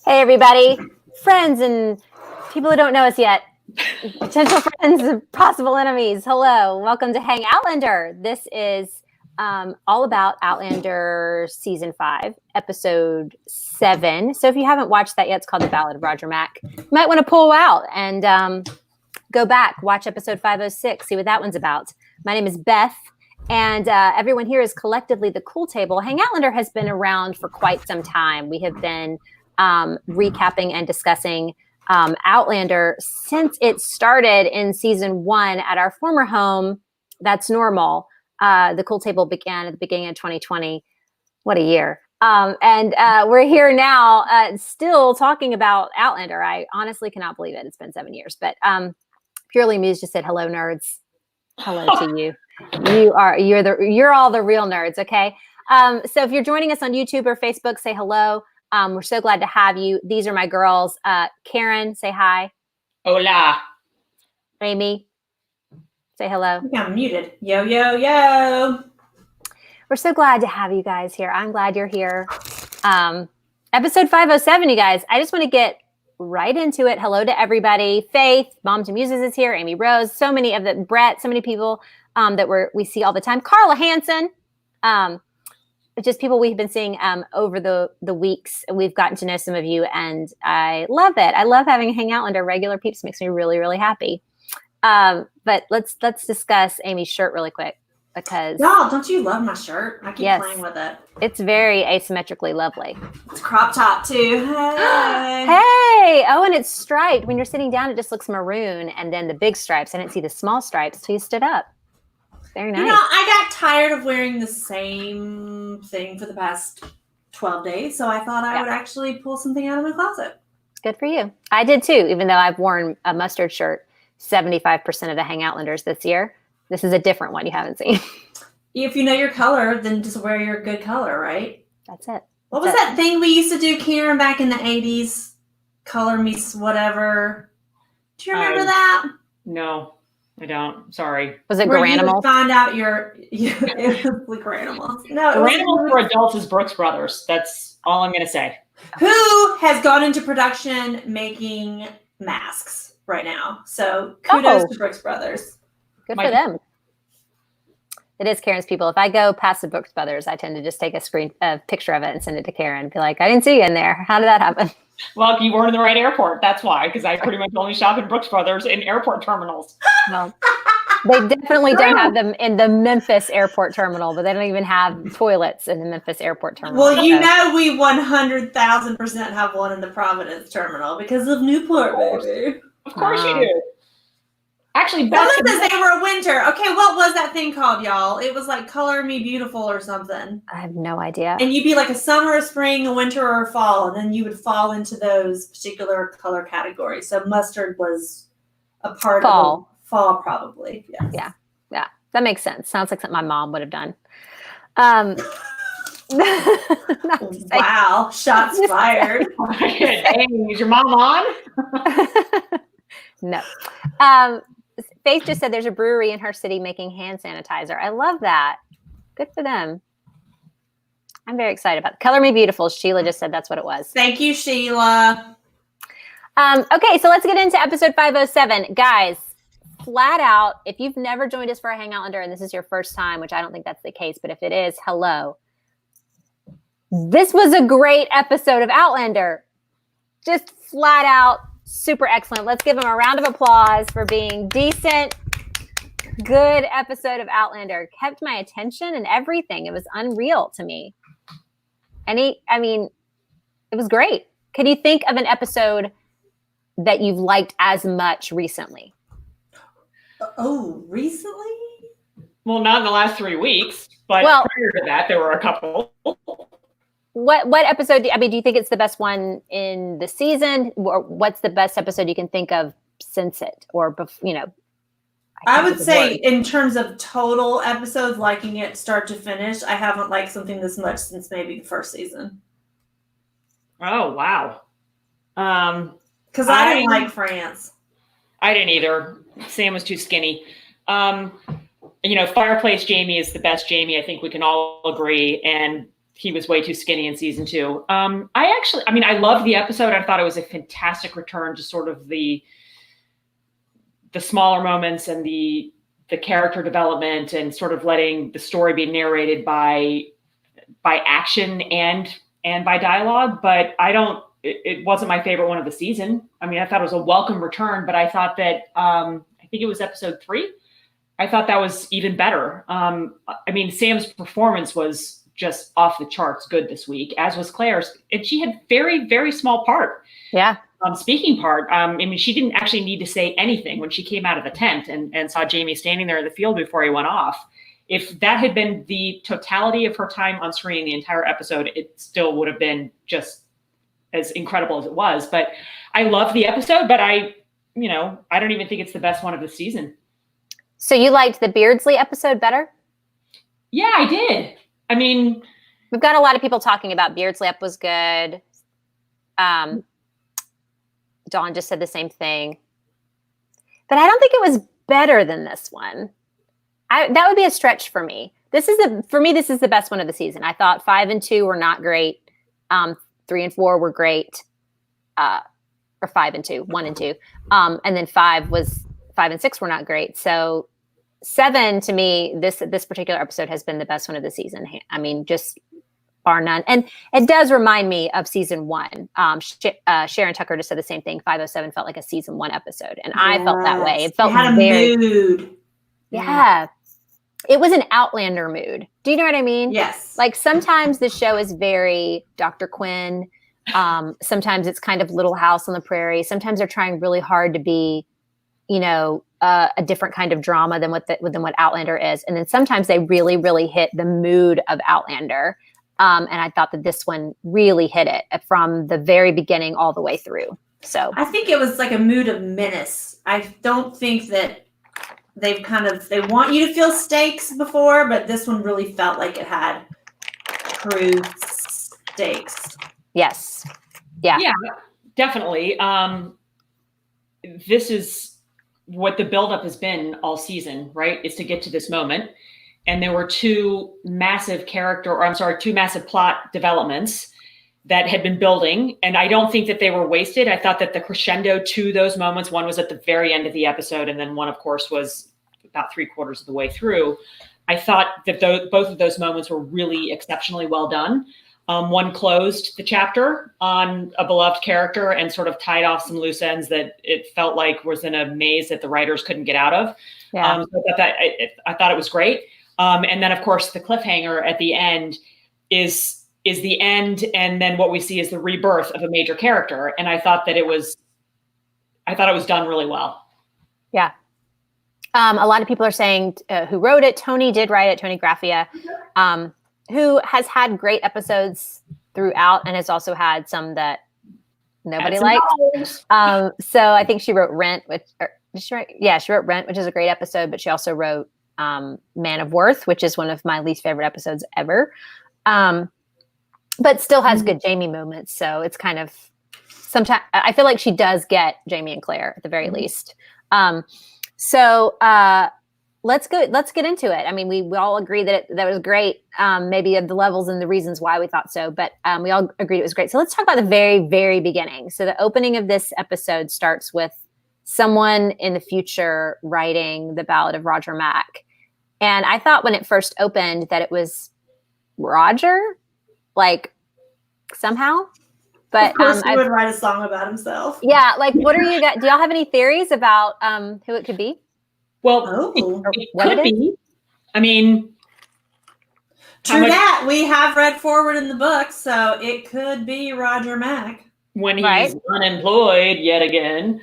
Hey, everybody, friends and people who don't know us yet, potential friends and possible enemies. Hello, welcome to Hangoutlander. This is all about Outlander Season 5, Episode 7. So if you haven't watched that yet, it's called The Ballad of Roger Mac. You might want to pull out and go back, watch Episode 506, see what that one's about. My name is Beth. And everyone here is collectively the Cool Table. Hangoutlander has been around for quite some time. We have been recapping and discussing Outlander since it started in season 1 at our former home. That's normal. The Cool Table began at the beginning of 2020. What a year. And we're here now still talking about Outlander. I honestly cannot believe it. It's been 7 years. But Purely Muse just said, hello, nerds. Hello to you. You're all the real nerds, okay? So if you're joining us on YouTube or Facebook, say hello. We're so glad to have you. These are my girls. Karen, say hi. Hola. Amy, say hello. I'm muted. Yo, yo, yo. We're so glad to have you guys here. I'm glad you're here. Episode 507, you guys. I just want to get right into it. Hello to everybody. Faith, Mom to Muses is here. Amy Rose, so many of the Brett, so many people that we see all the time. Carla Hansen, just people we've been seeing over the weeks. We've gotten to know some of you, and I love it. I love having a hangout under regular peeps. Makes me really, really happy. But let's discuss Amy's shirt really quick because y'all, don't you love my shirt? I keep playing with it. It's very asymmetrically lovely. It's crop top too. Hey. Hey! Oh, and it's striped. When you're sitting down, it just looks maroon, and then the big stripes. I didn't see the small stripes till you stood up. Very nice. You know, I got tired of wearing the same thing for the past 12 days, so I thought I would actually pull something out of my closet. Good for you. I did too, even though I've worn a mustard shirt 75% of the Hangoutlanders this year. This is a different one you haven't seen. If you know your color, then just wear your good color, right? That's it. What was that thing we used to do, Karen, back in the 80s? Color me whatever. Do you remember that? No. I don't. Sorry. Was it Where Garanimals? You would find out it was like Garanimals. No, Garanimals for adults is Brooks Brothers. That's all I'm going to say. Who has gone into production making masks right now? So kudos to Brooks Brothers. Good for them. It is Karen's people. If I go past the Brooks Brothers, I tend to just take a picture of it and send it to Karen and be like, I didn't see you in there. How did that happen? Well, you weren't in the right airport. That's why, because I pretty much only shop in Brooks Brothers in airport terminals. Well, they definitely don't have them in the Memphis airport terminal, but they don't even have toilets in the Memphis airport terminal. Well, you know we 100,000% have one in the Providence terminal because of Newport, baby. Of course you do. Actually, Unless they were winter. Okay, what was that thing called, y'all? It was like Color Me Beautiful or something. I have no idea. And you'd be like a summer, a spring, a winter, or a fall, and then you would fall into those particular color categories. So mustard was a part of fall, probably. Yes. Yeah, that makes sense. Sounds like something my mom would have done. Wow, shots fired. Hey, is your mom on? No. Faith just said there's a brewery in her city making hand sanitizer. I love that. Good for them. I'm very excited about it. Color Me Beautiful. Sheila just said that's what it was. Thank you, Sheila. Okay, so let's get into episode 507. Guys, flat out, if you've never joined us for a Hangoutlander and this is your first time, which I don't think that's the case, but if it is, hello. This was a great episode of Outlander. Just flat out super excellent. Let's give him a round of applause for being decent. Good episode of Outlander. Kept my attention and everything. It was unreal to me. It was great. Can you think of an episode that you've liked as much recently? Oh, recently? Well, not in the last 3 weeks, but prior to that, there were a couple. What episode? Do you think it's the best one in the season, or what's the best episode you can think of since it, or I would say in terms of total episodes, liking it start to finish, I haven't liked something this much since maybe the first season. Oh wow! Because I didn't like France. I didn't either. Sam was too skinny. Fireplace Jamie is the best Jamie. I think we can all agree. And he was way too skinny in season 2. I loved the episode. I thought it was a fantastic return to sort of the smaller moments and the character development and sort of letting the story be narrated by action and by dialogue. But it wasn't my favorite one of the season. I mean, I thought it was a welcome return, but I thought that, I think it was episode 3. I thought that was even better. I mean, Sam's performance was just off the charts good this week, as was Claire's. And she had very, very small part. Yeah. Speaking part. I mean, she didn't actually need to say anything when she came out of the tent and saw Jamie standing there in the field before he went off. If that had been the totality of her time on screen, the entire episode, it still would have been just as incredible as it was. But I love the episode, but I don't even think it's the best one of the season. So you liked the Beardsley episode better? Yeah, I did. I mean, we've got a lot of people talking about Beardsley up was good. Dawn just said the same thing, but I don't think it was better than this one. That would be a stretch for me. This is the best one of the season. I thought 5 and 2 were not great. 3 and 4 were great. Or 5 and 2, 1 and 2. And then 5 and 6 were not great. So 7 to me, this particular episode has been the best one of the season. I mean, just bar none. And it does remind me of season 1. Sharon Tucker just said the same thing. 507 felt like a season 1 episode. And I felt that way. It felt had a mood. Yeah. It was an Outlander mood. Do you know what I mean? Yes. Like sometimes the show is very Dr. Quinn. Sometimes it's kind of Little House on the Prairie. Sometimes they're trying really hard to be, a different kind of drama than what Outlander is. And then sometimes they really, really hit the mood of Outlander. And I thought that this one really hit it from the very beginning all the way through. So I think it was like a mood of menace. I don't think that they want you to feel stakes before, but this one really felt like it had true stakes. Yes. Yeah. Yeah, definitely. This is what the buildup has been all season, right? Is to get to this moment. And there were two massive plot developments that had been building. And I don't think that they were wasted. I thought that the crescendo to those moments, one was at the very end of the episode, and then one, of course, was about 3/4 of the way through. I thought that both of those moments were really exceptionally well done. One closed the chapter on a beloved character and sort of tied off some loose ends that it felt like was in a maze that the writers couldn't get out of. Yeah. So I thought it was great. And then, of course, the cliffhanger at the end is the end, and then what we see is the rebirth of a major character. And I thought it was done really well. Yeah. A lot of people are saying who wrote it. Tony did write it, Tony Graffia, who has had great episodes throughout and has also had some that nobody likes. So I think she wrote Rent, she wrote Rent, which is a great episode, but she also wrote Man of Worth, which is one of my least favorite episodes ever. But still has good Jamie moments. So it's kind of, sometimes I feel like she does get Jamie and Claire at the very least. So let's get into it. I mean, we all agree that that was great. Maybe of the levels and the reasons why we thought so, but we all agreed it was great. So let's talk about the very, very beginning. So the opening of this episode starts with someone in the future writing the Ballad of Roger Mack. And I thought when it first opened that it was Roger, like somehow. But of course he would write a song about himself. Yeah, like what are you guys? Do y'all have any theories about who it could be? Well, it could be. I mean, true that. We have read forward in the book, so it could be Roger Mack when he's unemployed yet again.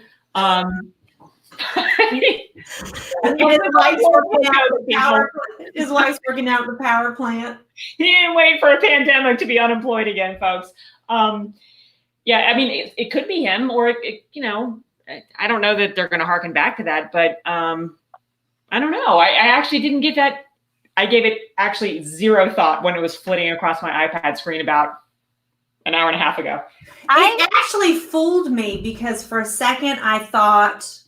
His wife's working out the power plant. He didn't wait for a pandemic to be unemployed again, folks. Yeah, I mean, it could be him, or I don't know that they're going to harken back to that, but I don't know. I actually didn't get that. I gave it actually zero thought when it was flitting across my iPad screen about an hour and a half ago. It actually fooled me because for a second I thought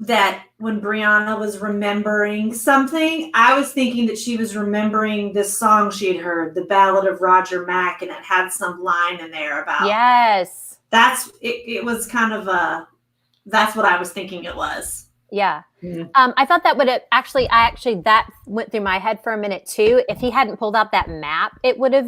that when Brianna was remembering something, I was thinking that she was remembering this song she had heard, the Ballad of Roger Mack, and it had some line in there about. Yes. It was kind of that's what I was thinking it was. Yeah. I thought that would have that went through my head for a minute too. If he hadn't pulled out that map, it would have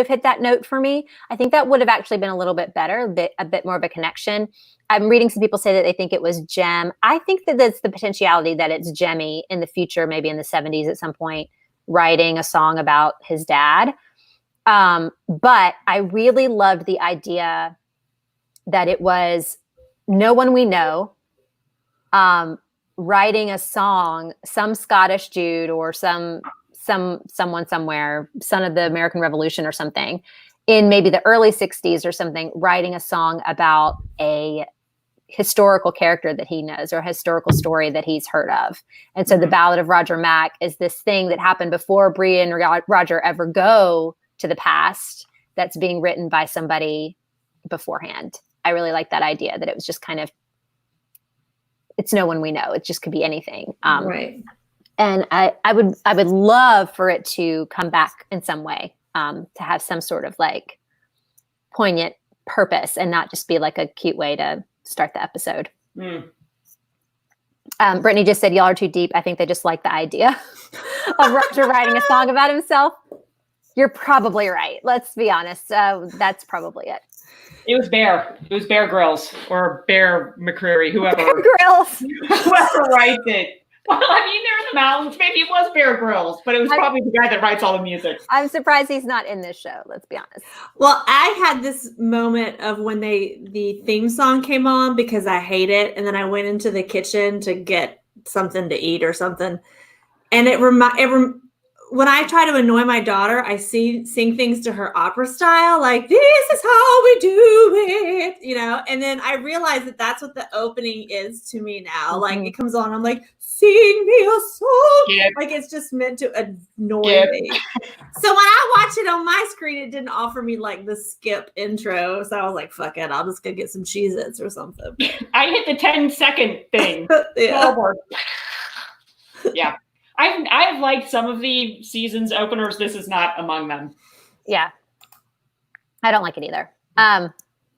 hit that note for me. I think that would have actually been a little bit better, a bit more of a connection. I'm reading some people say that they think it was Jem. I think that that's the potentiality that it's Jemmy in the future, maybe in the 70s at some point, writing a song about his dad. But I really loved the idea that it was no one we know writing a song, some Scottish dude or someone somewhere, son of the American Revolution or something, in maybe the early 60s or something, writing a song about a historical character that he knows or a historical story that he's heard of. And so the Ballad of Roger Mack is this thing that happened before Bria and Roger ever go to the past that's being written by somebody beforehand. I really like that idea that it was just kind of, it's no one we know. It just could be anything. Right. And I would love for it to come back in some way, to have some sort of like poignant purpose and not just be like a cute way to start the episode. Brittany just said, y'all are too deep. I think they just like the idea of Roger writing a song about himself. You're probably right. Let's be honest. That's probably it. It was Bear. It was Bear Grylls or Bear McCreary, whoever. Bear Grylls. Whoever writes it. Well, I mean, they're in the mountains. Maybe it was Bear Grylls, but it was probably the guy that writes all the music. I'm surprised he's not in this show. Let's be honest. Well, I had this moment of when the theme song came on because I hate it, and then I went into the kitchen to get something to eat or something, and when I try to annoy my daughter, I sing things to her opera style, like, this is how we do it, and then I realize that that's what the opening is to me now. Like, it comes on, I'm like, sing me a song. Yep. Like, it's just meant to annoy Yep. me. So when I watched it on my screen, it didn't offer me, like, the skip intro. So I was like, fuck it, I'll just go get some Cheez-Its or something. I hit the 10-second thing. Yeah. Yeah. I've liked some of the season's openers. This is not among them. Yeah. I don't like it either. But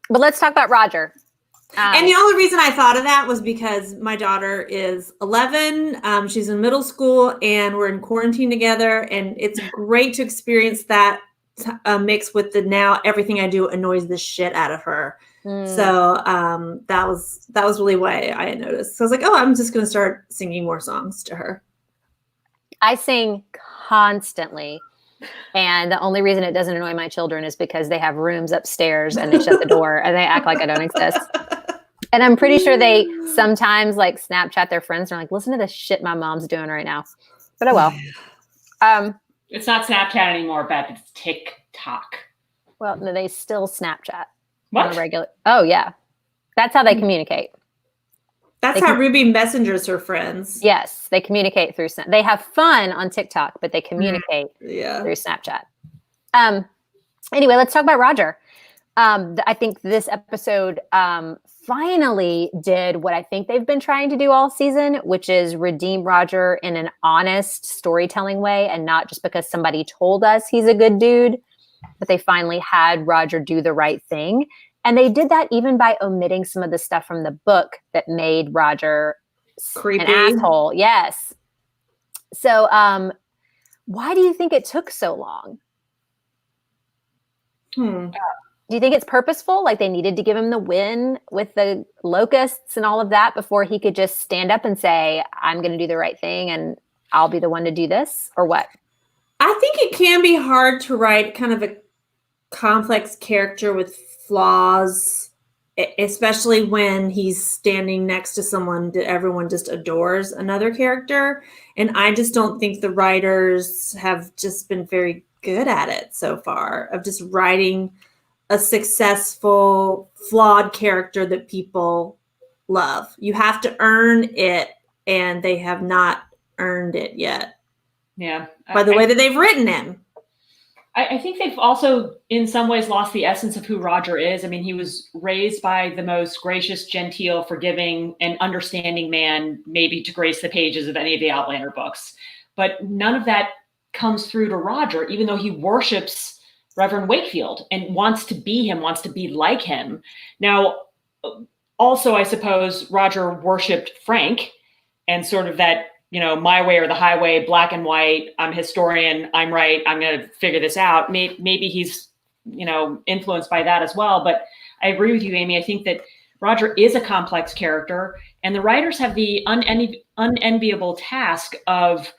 let's talk about Roger. And the only reason I thought of that was because my daughter is 11. She's in middle school and we're in quarantine together. And it's great to experience that mix with the now everything I do annoys the shit out of her. So that was really why I had noticed. So I was like, oh, I'm just going to start singing more songs to her. I sing constantly. And the only reason it doesn't annoy my children is because they have rooms upstairs and they shut the door and they act like I don't exist. And I'm pretty sure they sometimes like Snapchat their friends and are like, listen to this shit my mom's doing right now. But oh well. It's not Snapchat anymore, Beth. It's TikTok. Well, no, they still Snapchat. What? On a regular. Oh, yeah. That's how they communicate. That's how Ruby messengers her friends. Yes, they communicate through. They have fun on TikTok, but they communicate through Snapchat. Anyway, let's talk about Roger. I think this episode finally did what I think they've been trying to do all season, which is redeem Roger in an honest storytelling way and not just because somebody told us he's a good dude, but they finally had Roger do the right thing. And they did that even by omitting some of the stuff from the book that made Roger creepy, an asshole. Yes. So why do you think it took so long? Do you think it's purposeful? Like they needed to give him the win with the locusts and all of that before he could just stand up and say, I'm going to do the right thing and I'll be the one to do this, or what? I think it can be hard to write kind of a complex character with flaws, especially when he's standing next to someone that everyone just adores another character. And I just don't think the writers have just been very good at it so far of just writing a successful, flawed character that people love. You have to earn it, and they have not earned it yet. Yeah. By the way that they've written him. I think they've also, in some ways, lost the essence of who Roger is. I mean, he was raised by the most gracious, genteel, forgiving, and understanding man, maybe to grace the pages of any of the Outlander books. But none of that comes through to Roger, even though he worships Reverend Wakefield and wants to be him, wants to be like him. Now, also, I suppose Roger worshipped Frank and sort of that, my way or the highway, black and white, I'm a historian, I'm right, I'm going to figure this out. Maybe he's, influenced by that as well. But I agree with you, Amy. I think that Roger is a complex character, and the writers have the unenviable task of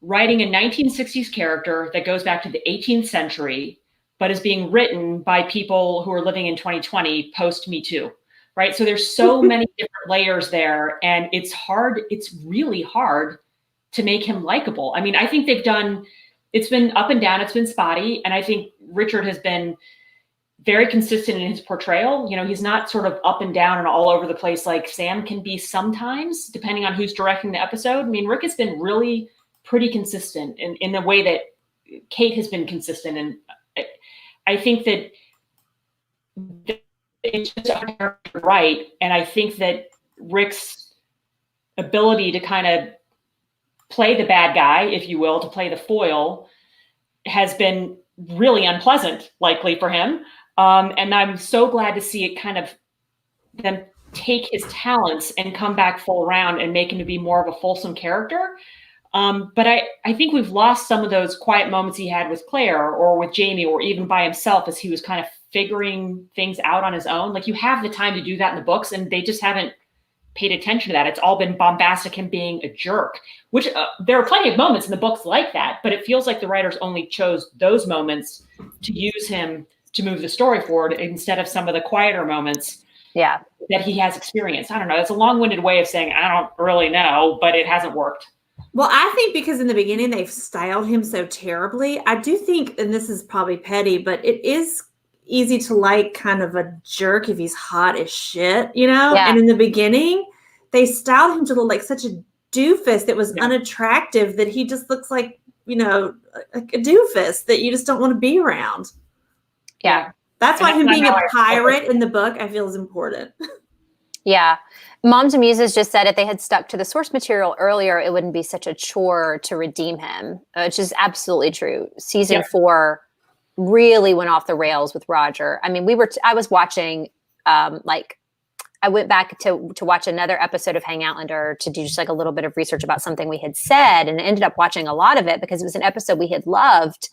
writing a 1960s character that goes back to the 18th century, but is being written by people who are living in 2020 post Me Too. Right. So there's so many different layers there, and it's really hard to make him likable. I mean, I think it's been up and down, it's been spotty. And I think Richard has been very consistent in his portrayal. He's not sort of up and down and all over the place like Sam can be sometimes, depending on who's directing the episode. I mean, Rick has been really pretty consistent in the way that Kate has been consistent. And I think that it's just hard to write. And I think that Rick's ability to kind of play the bad guy, if you will, to play the foil, has been really unpleasant, likely for him. And I'm so glad to see it kind of them take his talents and come back full round and make him to be more of a fulsome character. But I think we've lost some of those quiet moments he had with Claire or with Jamie or even by himself as he was kind of figuring things out on his own. Like, you have the time to do that in the books, and they just haven't paid attention to that. It's all been bombastic and being a jerk, which there are plenty of moments in the books like that, but it feels like the writers only chose those moments to use him to move the story forward instead of some of the quieter moments that he has experienced. I don't know. That's a long-winded way of saying, I don't really know, but it hasn't worked. Well, I think because in the beginning they've styled him so terribly, I do think, and this is probably petty, but it is easy to like kind of a jerk if he's hot as shit, Yeah. And in the beginning, they styled him to look like such a doofus that was unattractive, that he just looks like, a doofus that you just don't want to be around. Yeah. That's why him being a pirate in the book, I feel, is important. Yeah. Moms and Muses just said if they had stuck to the source material earlier, it wouldn't be such a chore to redeem him, which is absolutely true. Season 4 really went off the rails with Roger. I mean, I was watching, I went back to watch another episode of Hangoutlander to do just like a little bit of research about something we had said, and ended up watching a lot of it because it was an episode we had loved.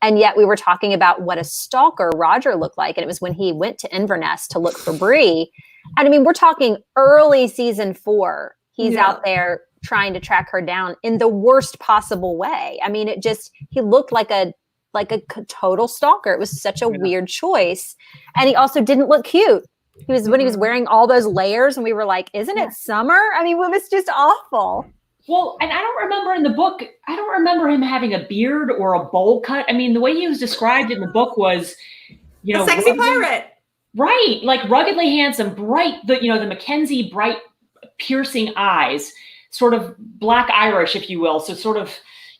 And yet we were talking about what a stalker Roger looked like. And it was when he went to Inverness to look for Bree. And I mean, we're talking early season 4. He's out there trying to track her down in the worst possible way. I mean, he looked like a total stalker. It was such a weird choice. And he also didn't look cute. When he was wearing all those layers, and we were like, isn't it summer? I mean, it was just awful. Well, and I don't remember in the book, I don't remember him having a beard or a bowl cut. I mean, the way he was described in the book was, a sexy pirate. Right. Like ruggedly handsome, bright, the Mackenzie bright, piercing eyes, sort of black Irish, if you will. So sort of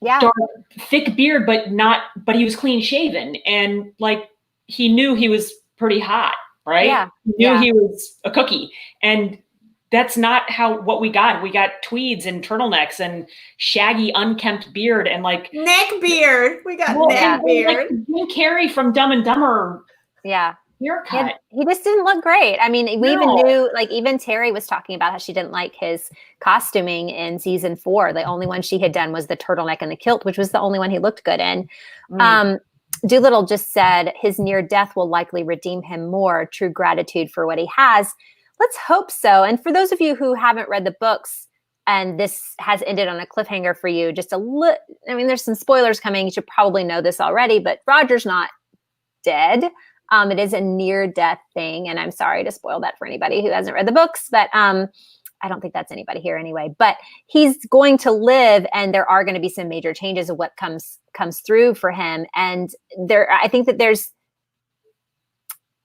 dark, thick beard, but he was clean shaven. And like, he knew he was pretty hot, right? Yeah. He knew he was a cookie. And that's not what we got. We got tweeds and turtlenecks and shaggy, unkempt beard and like neck beard. We got neck beard. Like Jim Carrey from Dumb and Dumber. Yeah. Haircut. He just didn't look great. I mean, we even knew, like, even Terry was talking about how she didn't like his costuming in season 4. The only one she had done was the turtleneck and the kilt, which was the only one he looked good in. Doolittle just said his near death will likely redeem him more. True gratitude for what he has. Let's hope so. And for those of you who haven't read the books and this has ended on a cliffhanger for you, there's some spoilers coming. You should probably know this already, but Roger's not dead. It is a near-death thing, and I'm sorry to spoil that for anybody who hasn't read the books, but I don't think that's anybody here anyway. But he's going to live, and there are going to be some major changes of what comes through for him. And I think that there's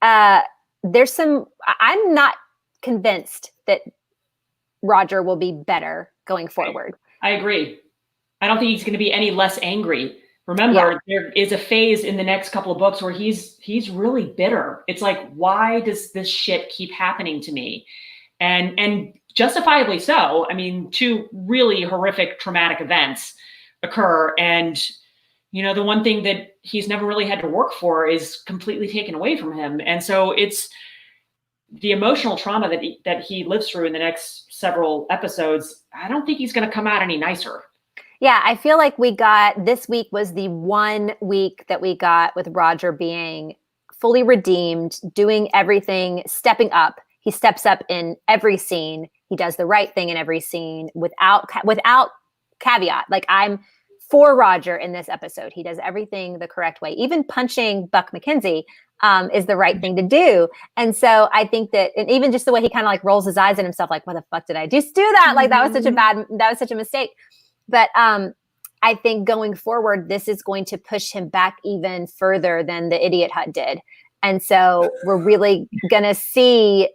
some. I'm not convinced that Roger will be better going forward. I agree. I don't think he's going to be any less angry. Remember, there is a phase in the next couple of books where he's really bitter. It's like, why does this shit keep happening to me? And justifiably so. I mean, two really horrific traumatic events occur, and the one thing that he's never really had to work for is completely taken away from him. And so it's the emotional trauma that he lives through in the next several episodes. I don't think he's going to come out any nicer. Yeah, I feel like this week was the one week that we got with Roger being fully redeemed, doing everything, stepping up. He steps up in every scene. He does the right thing in every scene without caveat. Like, I'm for Roger in this episode. He does everything the correct way. Even punching Buck McKenzie is the right thing to do. And so I think that, and even just the way he kind of like rolls his eyes at himself, like, what the fuck did I just do that? Like, that was such a mistake. But I think going forward, this is going to push him back even further than the Idiot Hut did. And so we're really going to see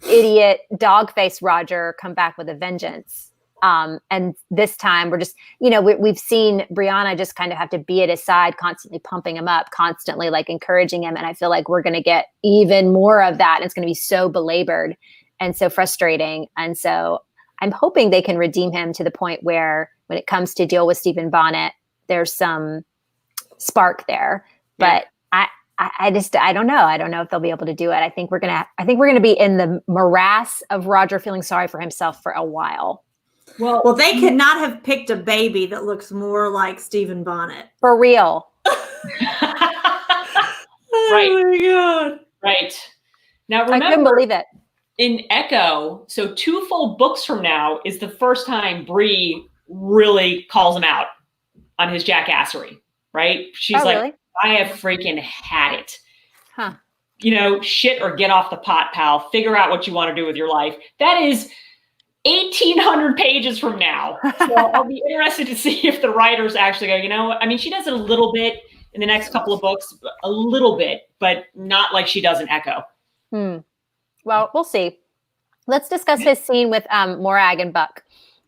idiot dog-faced Roger come back with a vengeance. And this time we're just, we've seen Brianna just kind of have to be at his side, constantly pumping him up, constantly like encouraging him. And I feel like we're going to get even more of that. And it's going to be so belabored and so frustrating. And so I'm hoping they can redeem him to the point where when it comes to deal with Stephen Bonnet, there's some spark there. But I don't know. I don't know if they'll be able to do it. I think we're gonna be in the morass of Roger feeling sorry for himself for a while. Well, they could not have picked a baby that looks more like Stephen Bonnet. For real. Right. Oh my God. Right. Now remember, I couldn't believe it. In Echo, so 2 full books from now is the first time Bree really calls him out on his jackassery, right? She's like, really? I have freaking had it. Huh. Shit or get off the pot, pal. Figure out what you want to do with your life. That is 1,800 pages from now. So I'll be interested to see if the writers actually go, she does it a little bit in the next couple of books, a little bit, but not like she does in Echo. Well, we'll see. Let's discuss his scene with Morag and Buck,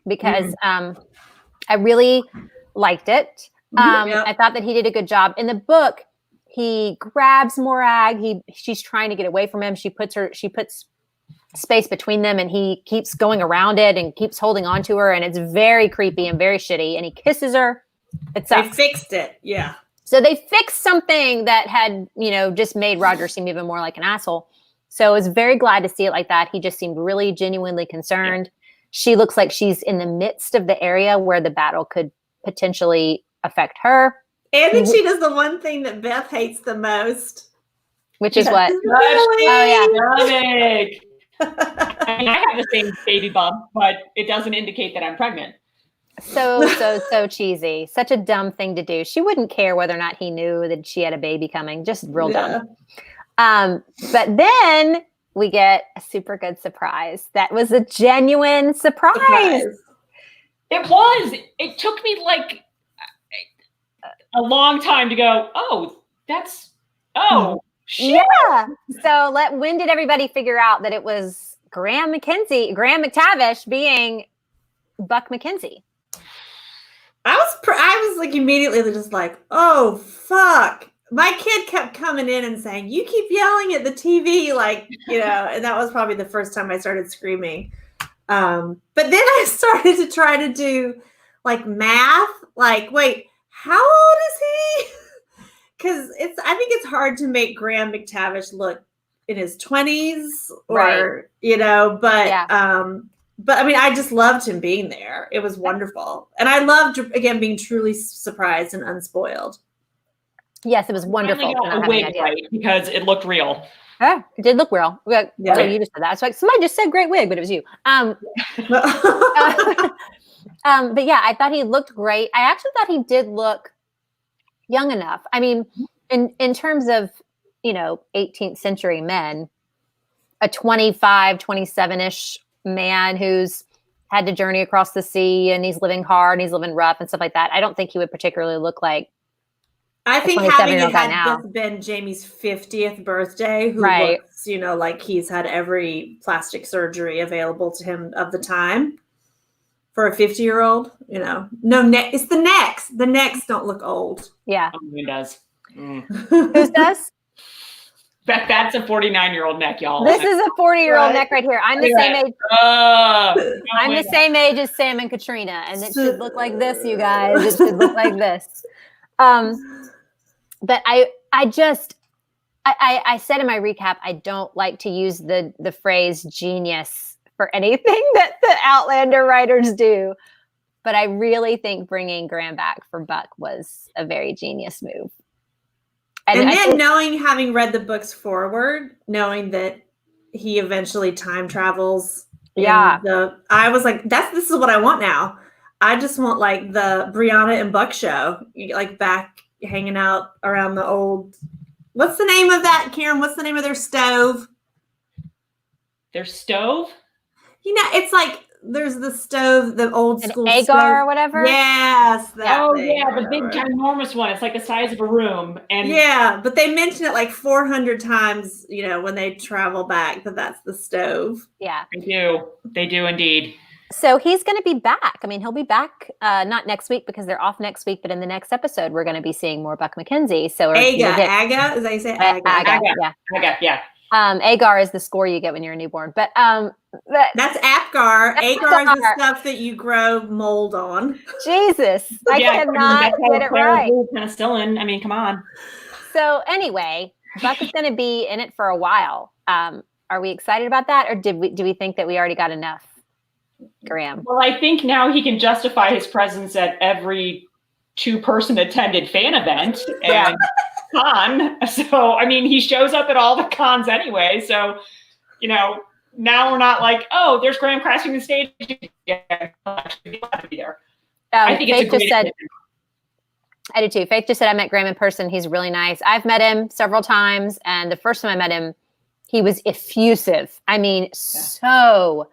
because I really liked it. I thought that he did a good job. In the book, he grabs Morag. She's trying to get away from him. She puts space between them, and he keeps going around it and keeps holding on to her, and it's very creepy and very shitty. And he kisses her. It sucks. They fixed it. Yeah. So they fixed something that had, just made Roger seem even more like an asshole. So I was very glad to see it like that. He just seemed really genuinely concerned. Yeah. She looks like she's in the midst of the area where the battle could potentially affect her. And then she does the one thing that Beth hates the most. Which is what? Oh, yeah. I have the same baby bump, but it doesn't indicate that I'm pregnant. So cheesy. Such a dumb thing to do. She wouldn't care whether or not he knew that she had a baby coming. Just real dumb. But then we get a super good surprise. That was a genuine surprise. It was. It took me like a long time to go, shit. Yeah. So when did everybody figure out that it was Graham McTavish being Buck McKenzie? I was like immediately just like, oh fuck. My kid kept coming in and saying, you keep yelling at the TV, like, and that was probably the first time I started screaming. But then I started to try to do like math, like, wait, how old is he? Because I think it's hard to make Graham McTavish look in his 20s or, but I mean, I just loved him being there. It was wonderful. And I loved, again, being truly surprised and unspoiled. Yes, it was wonderful. A wig, right? Because it looked real. Yeah, it did look real. Yeah. So you just said that. It's like somebody just said great wig, but it was you. But yeah, I thought he looked great. I actually thought he did look young enough. I mean, in terms of, 18th century men, a 25, 27-ish man who's had to journey across the sea and he's living hard and he's living rough and stuff like that. I don't think he would particularly look like I think having it had just been Jamie's 50th birthday, who looks, like he's had every plastic surgery available to him of the time. for a 50-year-old. You know, no it's the necks. The necks don't look old. Yeah. Oh, it does. Whose does? That's a 49-year-old neck, y'all. This is a 40-year-old Right. neck right here. I'm the same age. I'm the same age as Sam and Katrina, and it should look like this, you guys. It should look like this. But I said in my recap, I don't like to use the phrase genius for anything that the Outlander writers do. But I really think bringing Graham back for Buck was a very genius move. And then having read the books forward, knowing that he eventually time travels. Yeah. I was like, this is what I want now. I just want like the Brianna and Buck show, like back hanging out around the old. What's the name of that, Karen? What's the name of their stove? Their stove? You know, it's like there's the stove, the old school Agar stove. or whatever. Yes. The big ginormous one. It's like the size of a room. And yeah, but they mention it like 400 times, you know, when they travel back, that's the stove. Yeah. They do indeed. So he's going to be back. I mean, he'll be back not next week because they're off next week, but in the next episode, we're going to be seeing more Buck McKenzie. So Aga, is that how you say Aga? Yeah. Agar is the score you get when you're a newborn, but that's Apgar. Agar is the stuff that you grow mold on. Jesus, I cannot get it right. Penicillin. I mean, come on. So anyway, Buck is going to be in it for a while. Are we excited about that, or do we think that we already got enough, Graham? Well, I think now he can justify his presence at every 2-person attended fan event and con. So, I mean, he shows up at all the cons anyway. So, you know, now we're not like, oh, there's Graham crashing the stage. Yeah, actually glad to be there. I think Faith just said, I do too. Faith just said I met Graham in person. He's really nice. I've met him several times, and the first time I met him, he was effusive. I mean, so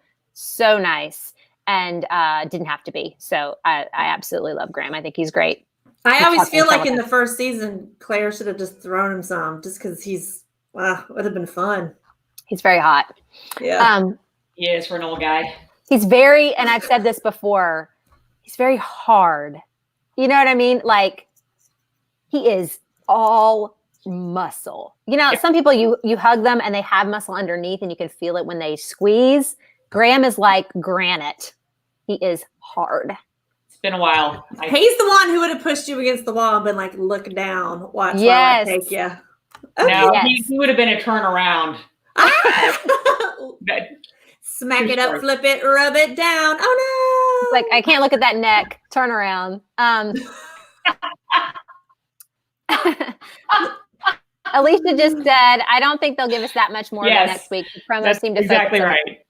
nice, and didn't have to be. So I absolutely love Graham. I think he's great. I always feel like in the first season, Claire should have just thrown him some, just because it would have been fun. He's very hot. Yeah. He is for an old guy. He's very, and I've said this before, he's very hard. You know what I mean? Like, he is all muscle. You know, some people, you hug them and they have muscle underneath and you can feel it when they squeeze. Graham is like granite. He is hard. It's been a while. He's the one who would have pushed you against the wall and been like, look down, watch while I take you. Okay. No, he would have been a turnaround. Smack it up, flip it, rub it down. Oh no! It's like, I can't look at that neck. Turn around. Alicia just said, I don't think they'll give us that much more next week. The promo seemed to exactly right.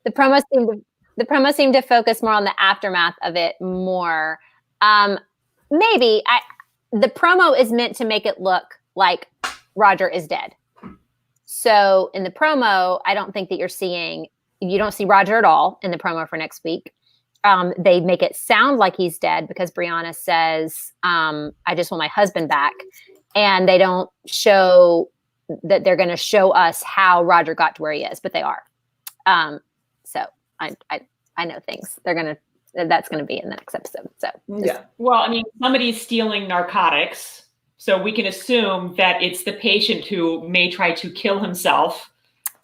The promo seemed to focus more on the aftermath of it more. Maybe the promo is meant to make it look like Roger is dead. So in the promo, I don't think that you don't see Roger at all in the promo for next week. They make it sound like he's dead because Brianna says, I just want my husband back. And they don't show that they're going to show us how Roger got to where he is, but they are. So I know things. That's going to be in the next episode. So yeah. Well, I mean, somebody's stealing narcotics. So we can assume that it's the patient who may try to kill himself.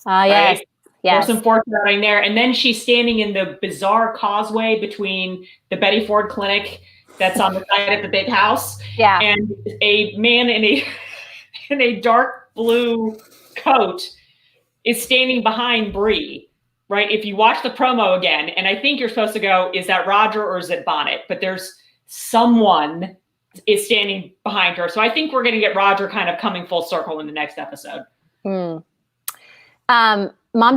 Yes. Right? Yes. There's some foreshadowing there. And then she's standing in the bizarre causeway between the Betty Ford clinic that's on the side of the big house. Yeah. And a man in a dark blue coat is standing behind Bree. Right? If you watch the promo again, and I think you're supposed to go, is that Roger or is it Bonnet? But there's someone is standing behind her. So I think we're going to get Roger kind of coming full circle in the next episode. Mom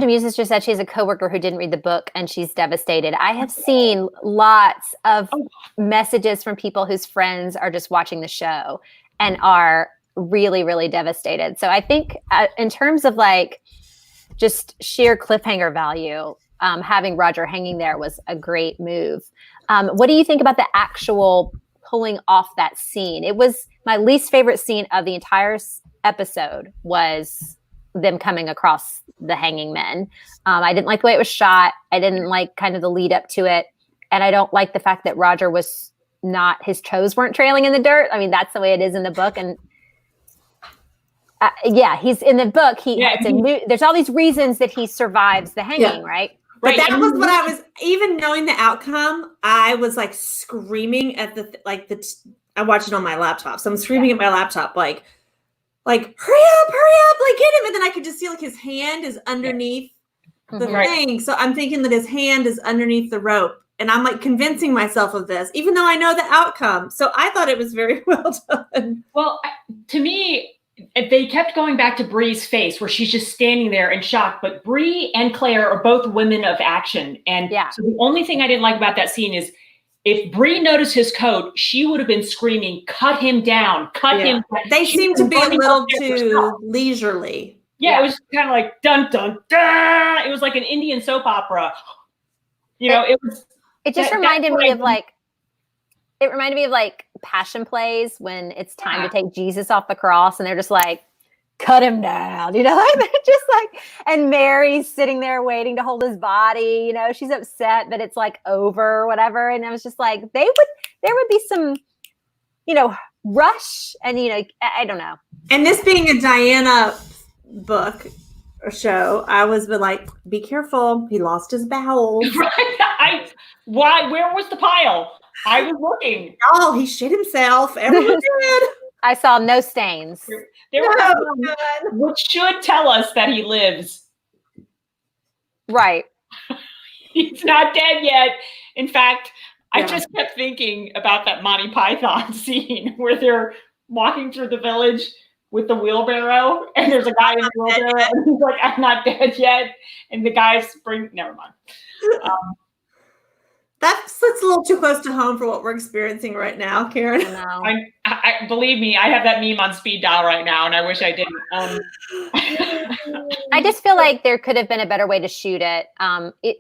DeMuses just said she has a coworker who didn't read the book and she's devastated. I have seen lots of messages from people whose friends are just watching the show and are really, really devastated. So I think in terms of like just sheer cliffhanger value, having Roger hanging there was a great move. What do you think about the actual pulling off that scene? It was my least favorite scene of the entire episode was them coming across the hanging men. I didn't like the way it was shot. I didn't like kind of the lead up to it. And I don't like the fact that Roger was not, his toes weren't trailing in the dirt. I mean, that's the way it is in the book. And he's in the book. There's all these reasons that he survives the hanging, right? But that was what I was, even knowing the outcome, I was like screaming at I watched it on my laptop. So I'm screaming at my laptop, like, hurry up, like get him. And then I could just see like his hand is underneath the thing. So I'm thinking that his hand is underneath the rope. And I'm like convincing myself of this, even though I know the outcome. So I thought it was very well done. Well, to me, they kept going back to Bree's face where she's just standing there in shock. But Bree and Claire are both women of action. And so the only thing I didn't like about that scene is if Bree noticed his coat, she would have been screaming, cut him down, cut him down. They seem to be a little too leisurely. Yeah, it was kind of like dun, dun, dun. It was like an Indian soap opera. You know, it just reminded me of like Passion Plays when it's time to take Jesus off the cross and they're just like, cut him down, you know, like they're just like, and Mary's sitting there waiting to hold his body, you know, she's upset, but it's like over or whatever. And I was just like, there would be some, you know, rush and, you know, I don't know. And this being a Diana book or show, I was like, be careful. He lost his bowels. Where was the pile? I was looking. Oh, he shit himself. Everyone did. I saw no stains. There were which should tell us that he lives. Right. He's not dead yet. In fact, I just kept thinking about that Monty Python scene where they're walking through the village with the wheelbarrow and there's a guy in the wheelbarrow and he's like, I'm not dead yet. And the guys never mind. That's a little too close to home for what we're experiencing right now, Karen. I believe me, I have that meme on speed dial right now, and I wish I didn't. I just feel like there could have been a better way to shoot it,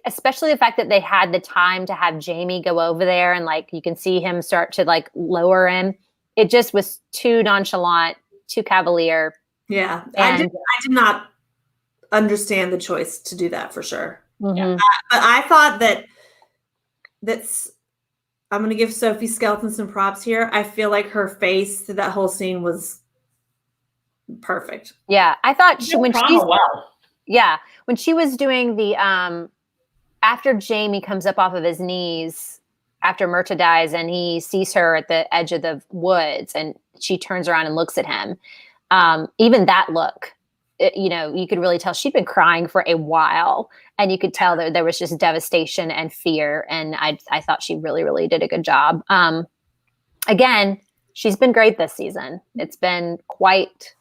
especially the fact that they had the time to have Jamie go over there and like you can see him start to like lower him. It just was too nonchalant, too cavalier. Yeah, I did not understand the choice to do that for sure. Mm-hmm. But I thought that's I'm going to give Sophie Skelton some props here. I feel like her face through that whole scene was perfect. Yeah, I thought when she was doing the after Jamie comes up off of his knees after Myrta dies and he sees her at the edge of the woods and she turns around and looks at him. Even that look, you know, you could really tell she'd been crying for a while and you could tell that there was just devastation and fear. And I thought she really, really did a good job. Again, she's been great this season. It's been quite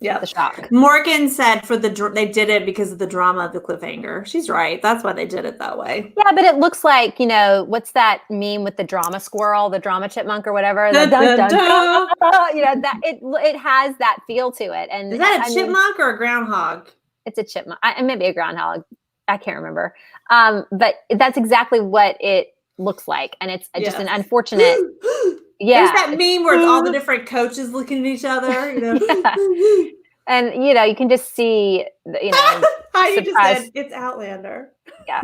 the shock. Morgan said they did it because of the drama of the cliffhanger. She's right. That's why they did it that way. Yeah, but it looks like, you know, what's that meme with the drama squirrel, the drama chipmunk or whatever? The dun, dun, dun. You know, that it has that feel to it. And is that a chipmunk or a groundhog? It's a chipmunk. Maybe a groundhog. I can't remember. But that's exactly what it looks like. And it's just an unfortunate. There's that meme where it's all the different coaches looking at each other, you know. And you know, you can just see, you know, how you just said it's Outlander. Yeah.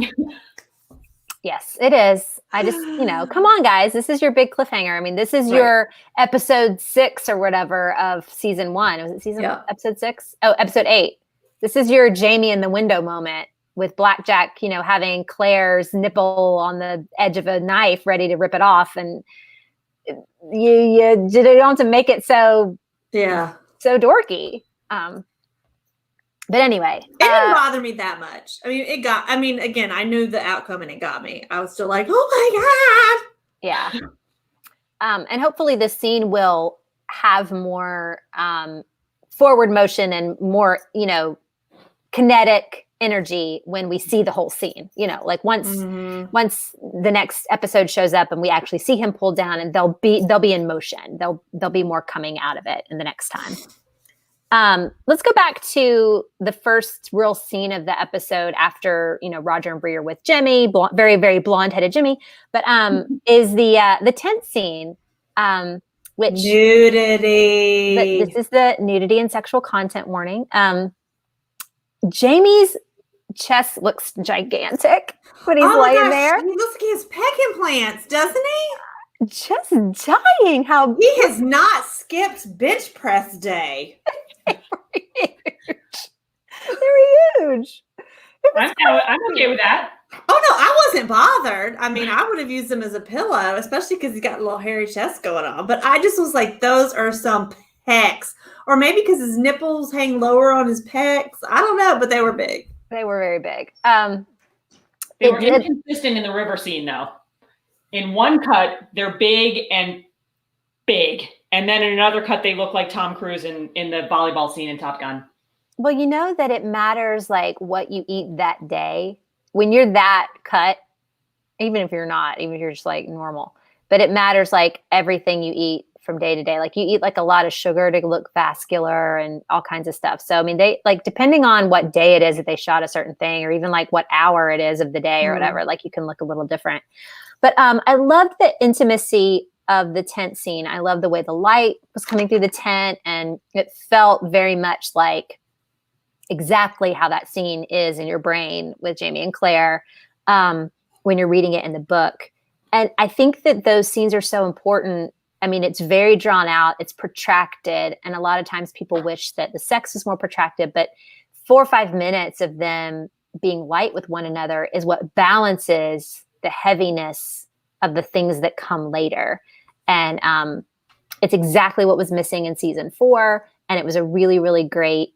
Yes, it is. I just, you know, come on, guys. This is your big cliffhanger. I mean, this is your episode 6 or whatever of season 1. Was it episode 6? Oh, episode 8. This is your Jamie in the window moment with Blackjack, you know, having Claire's nipple on the edge of a knife ready to rip it off. And you don't have to make it so dorky. But anyway, it didn't bother me that much. I mean, again, I knew the outcome and it got me. I was still like, oh my God. Yeah. And hopefully this scene will have more forward motion and more, you know, kinetic energy when we see the whole scene, you know, like once the next episode shows up and we actually see him pulled down and they'll be in motion. There'll be more coming out of it in the next time. Let's go back to the first real scene of the episode after, you know, Roger and Bree are with Jimmy, very, very blonde-headed Jimmy, but is the tent scene, which nudity. This is the nudity and sexual content warning. Jamie's chest looks gigantic when he's Oh my laying gosh, there. he looks like he has pec implants, doesn't he? Just dying. How He has not skipped bench press day. they're huge. I'm okay with that. Oh no, I wasn't bothered. I mean, I would have used him as a pillow, especially because he's got a little hairy chest going on. But I just was like, those are some pecs. Or maybe because his nipples hang lower on his pecs. I don't know, but they were big. They were very big. They were inconsistent in the river scene, though. In one cut, they're big, and then in another cut, they look like Tom Cruise in the volleyball scene in Top Gun. Well, you know that it matters like what you eat that day. When you're that cut, even if you're not, even if you're just like normal, but it matters like everything you eat from day to day. Like you eat like a lot of sugar to look vascular and all kinds of stuff. So, I mean, they like, depending on what day it is that they shot a certain thing, or even like what hour it is of the day or whatever, like you can look a little different. But I loved the intimacy of the tent scene. I love the way the light was coming through the tent, and it felt very much like exactly how that scene is in your brain with Jamie and Claire when you're reading it in the book. And I think that those scenes are so important. I mean, it's very drawn out, it's protracted, and a lot of times people wish that the sex was more protracted, but 4 or 5 minutes of them being light with one another is what balances the heaviness of the things that come later. And it's exactly what was missing in season 4. And it was a really, really great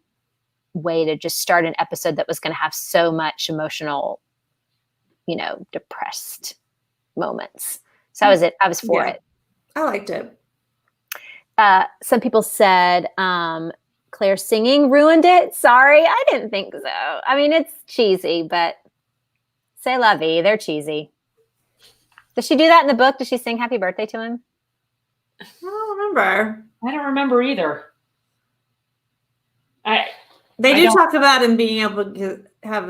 way to just start an episode that was going to have so much emotional, depressed moments. So I was for it. I liked it. Some people said Claire singing ruined it. Sorry, I didn't think so. I mean, it's cheesy, but c'est la vie. They're cheesy. Does she do that in the book? Does she sing happy birthday to him? I don't remember. I don't remember either. They do talk about him being able to have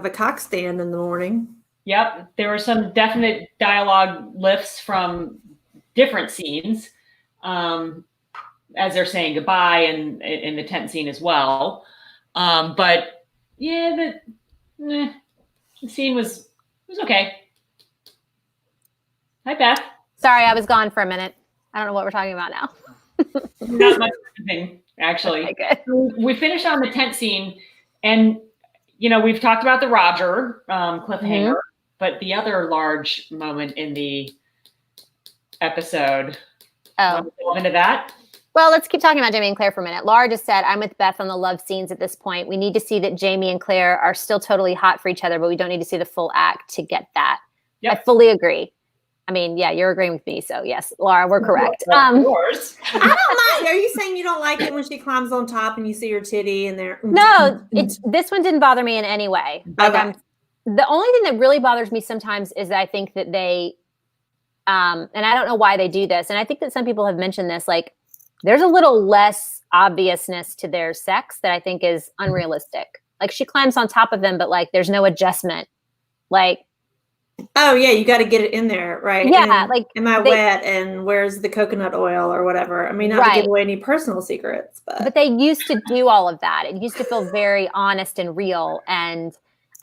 a cock stand in the morning. Yep. There were some definite dialogue lifts from different scenes as they're saying goodbye, and in the tent scene as well. But yeah, the scene was okay. Hi, Beth. Sorry, I was gone for a minute. I don't know what we're talking about now. Not much thing, actually. Okay, We finished on the tent scene, and we've talked about the Roger cliffhanger, but the other large moment in the episode. Want to delve into that? Well, let's keep talking about Jamie and Claire for a minute. Laura just said, I'm with Beth on the love scenes at this point. We need to see that Jamie and Claire are still totally hot for each other, but we don't need to see the full act to get that. Yep. I fully agree. I mean, yeah, you're agreeing with me. So yes, Laura, we're correct. Of course. I don't mind. Are you saying you don't like it when she climbs on top and you see her titty and there? No, this one didn't bother me in any way. Like, Okay. The only thing that really bothers me sometimes is that I think that they, and I don't know why they do this, and I think that some people have mentioned this, like there's a little less obviousness to their sex that I think is unrealistic. Like she climbs on top of them, but like there's no adjustment. Like, oh yeah, you got to get it in there, right? yeah, and, like am I wet? And where's the coconut oil or whatever? I mean, not to give away any personal secrets, but they used to do all of that. It used to feel very honest and real. And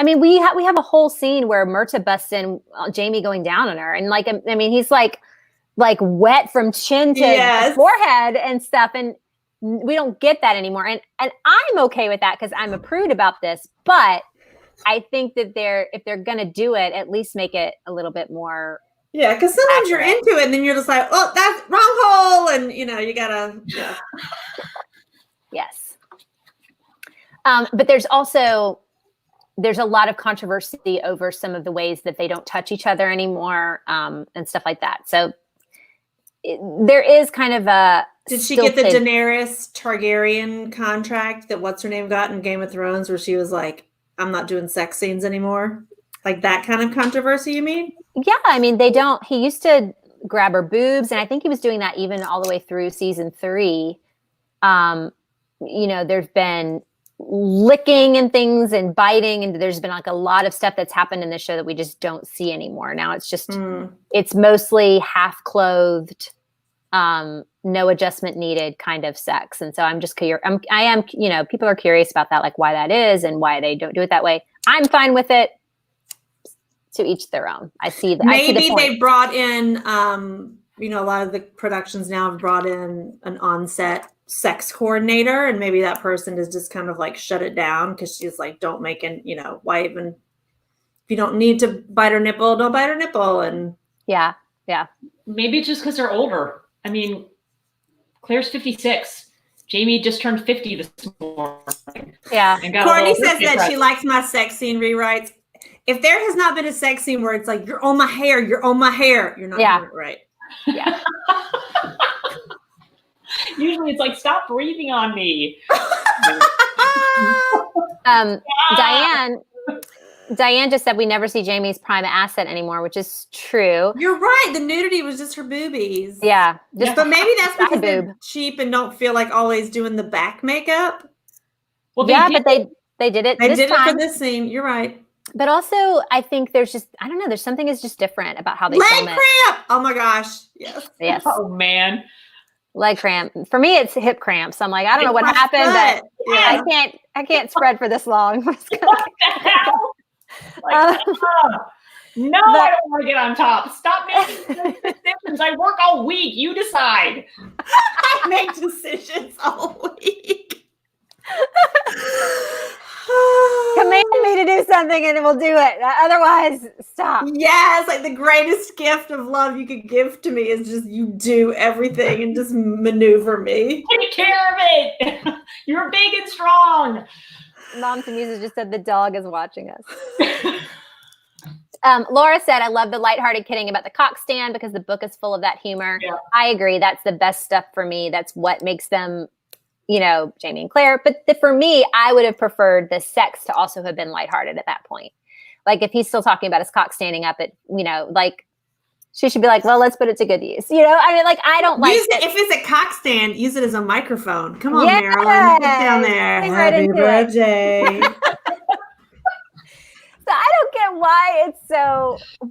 I mean, we have a whole scene where Myrta busts in Jamie going down on her, and like, I mean, he's like wet from chin to forehead and stuff, and we don't get that anymore. And I'm okay with that because I'm a prude about this, but I think that if they're gonna do it, at least make it a little bit more. Yeah, because sometimes you're into it and then you're just like, oh, that's wrong hole, and you gotta. Yeah. Yes. But there's a lot of controversy over some of the ways that they don't touch each other anymore, and stuff like that. So there is kind of a. Did she get the Daenerys Targaryen contract that what's her name got in Game of Thrones, where she was like, I'm not doing sex scenes anymore? Like that kind of controversy, you mean? Yeah, I mean, he used to grab her boobs, and I think he was doing that even all the way through season 3. There's been licking and things and biting, and there's been like a lot of stuff that's happened in the show that we just don't see anymore. Now it's just, it's mostly half clothed, no adjustment needed kind of sex. And so I'm just curious. People are curious about that, like why that is and why they don't do it that way. I'm fine with it. To each their own. I see that. Maybe they brought in, a lot of the productions now have brought in an on-set sex coordinator, and maybe that person is just kind of like shut it down because she's like, don't make it, why even, if you don't need to bite her nipple, don't bite her nipple. And yeah. Maybe it's just because they're older. I mean, Claire's 56. Jamie just turned 50 this morning. Yeah. Courtney says that she likes my sex scene rewrites. If there has not been a sex scene where it's like, you're on my hair, you're not doing it right. Yeah. Usually it's like, stop breathing on me. Diane just said we never see Jamie's prime asset anymore, which is true. You're right. The nudity was just her boobies. Yeah. But maybe that's because they're cheap and don't feel like always doing the back makeup. Well, but they did it. They did it for this scene. You're right. But also, I think there's just, I don't know, there's something is just different about how they leg film it. cramp! Oh my gosh. Yes. Oh man. Leg cramp. For me, it's hip cramps. I'm like, I don't know what happened, but I can't spread for this long. What the hell? Like, no, I don't want to get on top. Stop making decisions. I work all week. You decide. I make decisions all week. Command me to do something and we'll do it. Otherwise, stop. Yes, like the greatest gift of love you could give to me is just you do everything and just maneuver me. Take care of it. You're big and strong. Mom to Music just said the dog is watching us. Laura said, I love the lighthearted kidding about the cock stand because the book is full of that humor. Yeah. I agree. That's the best stuff for me. That's what makes them, Jamie and Claire. But for me, I would have preferred the sex to also have been lighthearted at that point. Like if he's still talking about his cock standing up at, like she should be like, well, let's put it to good use. I mean, like, I don't like it. If it's a cock stand, use it as a microphone. Come on, yes! Marilyn. Get down there. Happy birthday. So I don't get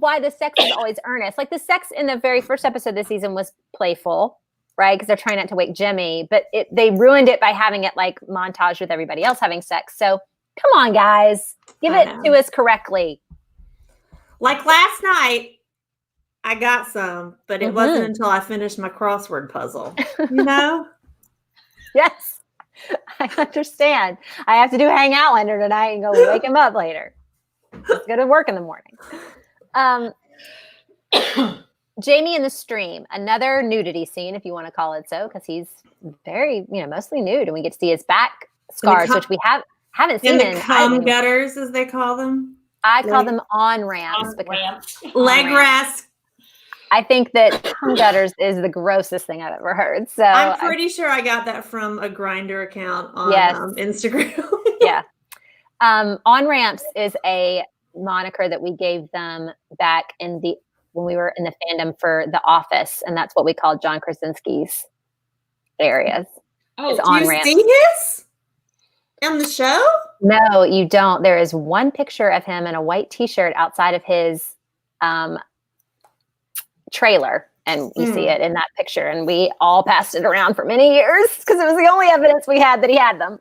why the sex is always earnest. Like the sex in the very first episode of the season was playful, right? Because they're trying not to wake Jimmy, but they ruined it by having it like montage with everybody else having sex. So come on, guys, give it to us correctly. Like last night, I got some, but it wasn't until I finished my crossword puzzle. Yes, I understand. I have to do Hangoutlander tonight and go wake him up later. It's good to work in the morning. Jamie in the stream, another nudity scene, if you want to call it so, because he's very, mostly nude, and we get to see his back scars, which we haven't seen in the cum gutters, as they call them. I call them on ramps. Leg rests. I think that cum gutters is the grossest thing I've ever heard. So I'm pretty sure I got that from a Grindr account on Instagram. Yeah. On ramps is a moniker that we gave them back when we were in the fandom for The Office, and that's what we called John Krasinski's areas. Oh, do you see his on the show? No, you don't. There is one picture of him in a white T-shirt outside of his trailer, and you see it in that picture. And we all passed it around for many years because it was the only evidence we had that he had them.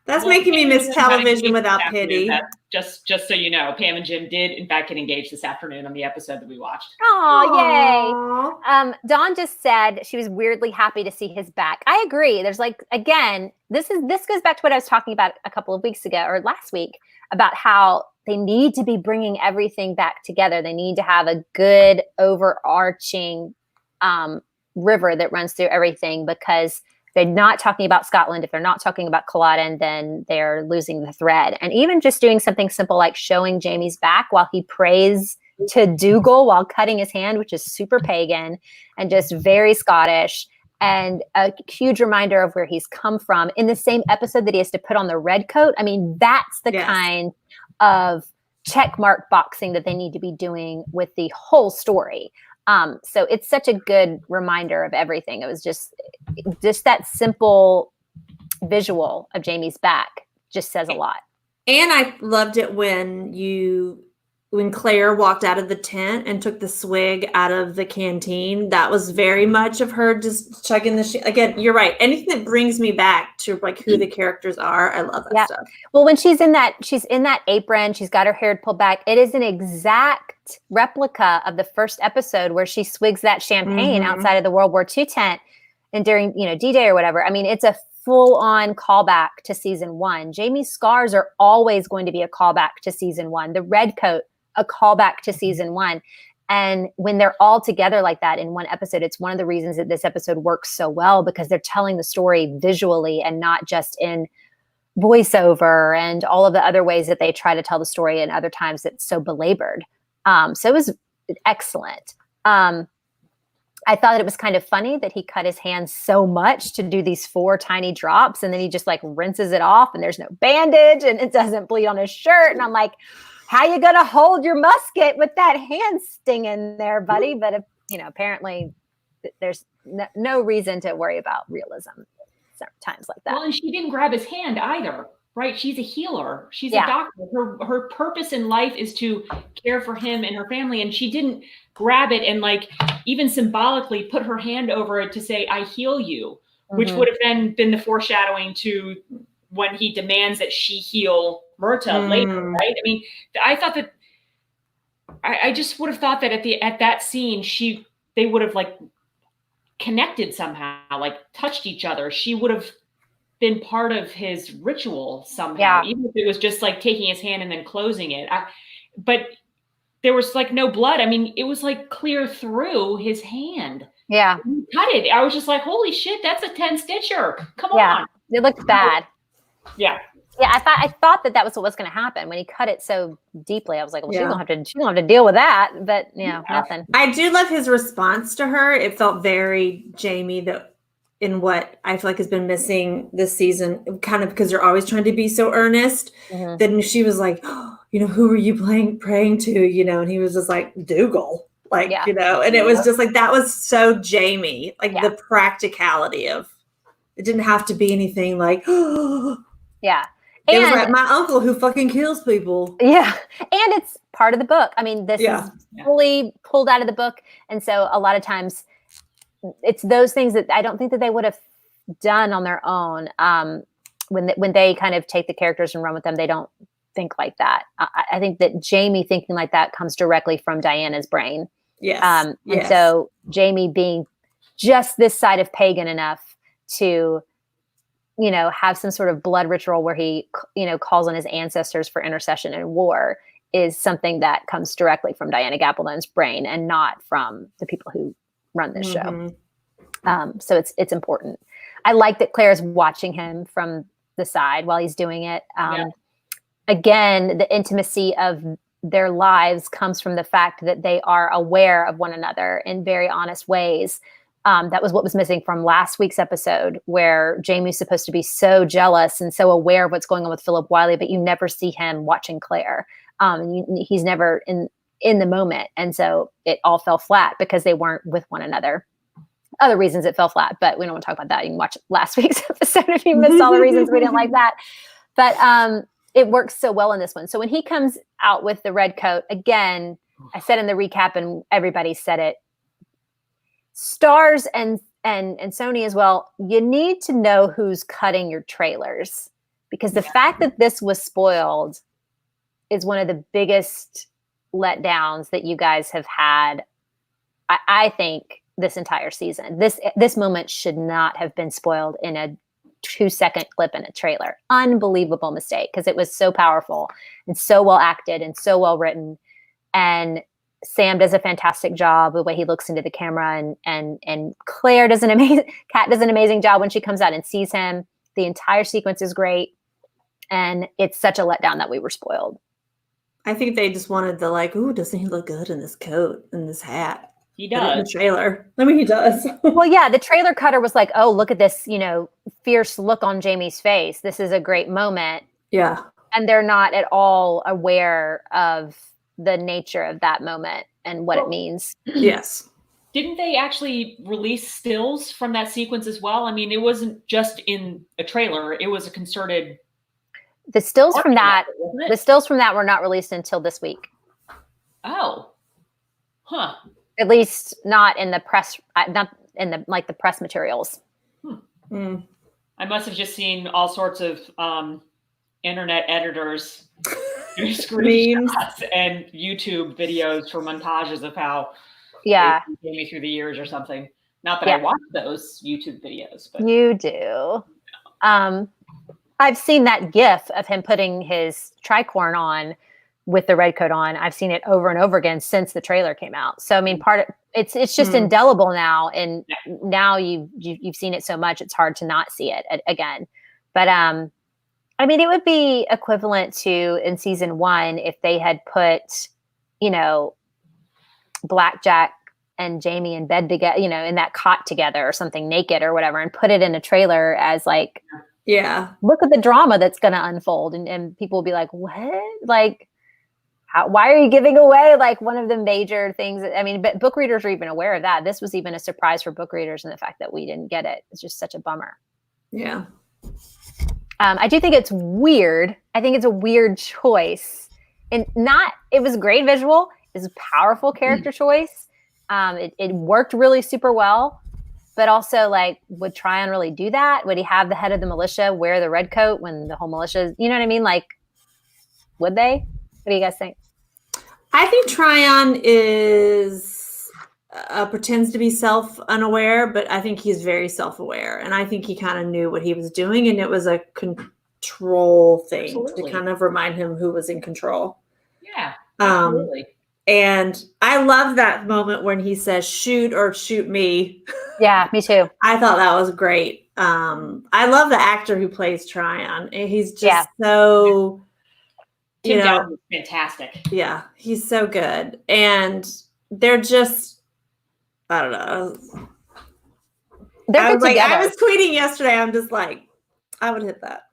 That's making me miss television without pity. Just so you know, Pam and Jim did in fact get engaged this afternoon on the episode that we watched. Oh, yay. Dawn just said she was weirdly happy to see his back. I agree. There's again, this goes back to what I was talking about a couple of weeks ago or last week about how they need to be bringing everything back together. They need to have a good overarching river that runs through everything, because they're not talking about Scotland. If they're not talking about Culloden, then they're losing the thread. And even just doing something simple like showing Jamie's back while he prays to Dougal while cutting his hand, which is super pagan and just very Scottish, and a huge reminder of where he's come from in the same episode that he has to put on the red coat. I mean, that's the kind of checkmark boxing that they need to be doing with the whole story. So it's such a good reminder of everything. It was just that simple visual of Jamie's back just says a lot. And I loved it when you when Claire walked out of the tent and took the swig out of the canteen, that was very much of her just chugging the shit. Again, you're right. Anything that brings me back to like who the characters are, I love that stuff. Well, when she's in that apron, she's got her hair pulled back. It is an exact replica of the first episode where she swigs that champagne outside of the World War II tent and during, D-Day or whatever. I mean, it's a full-on callback to season 1. Jamie's scars are always going to be a callback to season 1. The red coat, a callback to season 1. And when they're all together like that in one episode, it's one of the reasons that this episode works so well, because they're telling the story visually and not just in voiceover and all of the other ways that they try to tell the story, and other times it's so belabored. So it was excellent. I thought it was kind of funny that he cut his hand so much to do these 4 tiny drops, and then he just like rinses it off and there's no bandage and it doesn't bleed on his shirt. And I'm like, how you gonna hold your musket with that hand sting in there, buddy? But apparently there's no reason to worry about realism times like that. Well, and she didn't grab his hand either, right? She's a healer. She's a doctor. Her purpose in life is to care for him and her family, and she didn't grab it and like even symbolically put her hand over it to say, "I heal you," which would have then been the foreshadowing to when he demands that she heal Myrta later, right? I mean, I thought that I just would have thought that at that scene they would have like connected somehow, like touched each other. She would have been part of his ritual somehow, even if it was just like taking his hand and then closing it. But there was like no blood. I mean, it was like clear through his hand. Yeah. He cut it. I was just like, holy shit, that's a 10 stitcher. Come on. It looked bad. Yeah. Yeah, I thought that was what was going to happen when he cut it so deeply. I was like, well, she's gonna have to deal with that, but nothing. I do love his response to her. It felt very Jamie, in what I feel like has been missing this season, kind of because they're always trying to be so earnest. Then she was like, who are you praying to? And he was just like, Dougal, and it was just like, that was so Jamie, like the practicality of it didn't have to be anything like, yeah. It was like my uncle who fucking kills people. Yeah. And it's part of the book. I mean, this is fully pulled out of the book. And so a lot of times it's those things that I don't think that they would have done on their own. When they kind of take the characters and run with them, they don't think like that. I think that Jamie thinking like that comes directly from Diana's brain. Yes. And so Jamie being just this side of pagan enough to have some sort of blood ritual where he, calls on his ancestors for intercession in war is something that comes directly from Diana Gabaldon's brain and not from the people who run this show. So it's important. I like that Claire's watching him from the side while he's doing it. Again, the intimacy of their lives comes from the fact that they are aware of one another in very honest ways. That was what was missing from last week's episode, where Jamie's supposed to be so jealous and so aware of what's going on with Philip Wiley, but you never see him watching Claire. He's never in the moment. And so it all fell flat because they weren't with one another. Other reasons it fell flat, but we don't want to talk about that. You can watch last week's episode if you missed all the reasons we didn't like that. But it works so well in this one. So when he comes out with the red coat, again, I said in the recap and everybody said it, Stars and Sony as well, you need to know who's cutting your trailers, because the fact that this was spoiled is one of the biggest letdowns that you guys have had, I think, this entire season. This moment should not have been spoiled in a 2-second clip in a trailer. Unbelievable mistake, because it was so powerful and so well acted and so well written. And Sam does a fantastic job the way he looks into the camera, and Claire does Kat does an amazing job when she comes out and sees him. The entire sequence is great, and it's such a letdown that we were spoiled. I think they just wanted the ooh, doesn't he look good in this coat and this hat? He does. In the trailer. I mean, he does. Well, yeah, the trailer cutter was like, oh, look at this, fierce look on Jamie's face. This is a great moment. Yeah. And they're not at all aware of the nature of that moment and what it means. Yes. Didn't they actually release stills from that sequence as well? I mean, it wasn't just in a trailer. It was a concerted. The stills from that were not released until this week. Oh. Huh. At least not in the press, not in the like the press materials. Mm. I must have just seen all sorts of internet editors do screenshots and YouTube videos for montages of how Yeah, they came me through the years or something. Not that I watch those YouTube videos, but you do. I've seen that GIF of him putting his tricorn on with the red coat on. I've seen it over and over again since the trailer came out. So I mean, it's just indelible now, and now you've seen it so much, it's hard to not see it again. But I mean, it would be equivalent to in season 1 if they had put, Blackjack and Jamie in bed together, in that cot together or something, naked or whatever, and put it in a trailer as like, look at the drama that's going to unfold. And people will be like, what? Like, why are you giving away like one of the major things? I mean, but book readers are even aware of that. This was even a surprise for book readers, and the fact that we didn't get it is just such a bummer. Yeah. I do think it's weird. I think it's a weird choice, and it was a great visual. It's a powerful character choice. It worked really super well, but also like, would Tryon really do that? Would he have the head of the militia wear the red coat when the whole militia, you know what I mean? Like, would they? What do you guys think? I think Tryon pretends to be self-unaware, but I think he's very self-aware. And I think he kind of knew what he was doing, and it was a control thing. Absolutely. To kind of remind him who was in control. Yeah, absolutely. And I love that moment when he says, shoot or shoot me. Yeah, me too. I thought that was great. I love the actor who plays Tryon. He's just so... Tim Dowd was fantastic. Yeah, he's so good. And they're just, I don't know. They're good together. I was tweeting yesterday. I'm just like, I would hit that.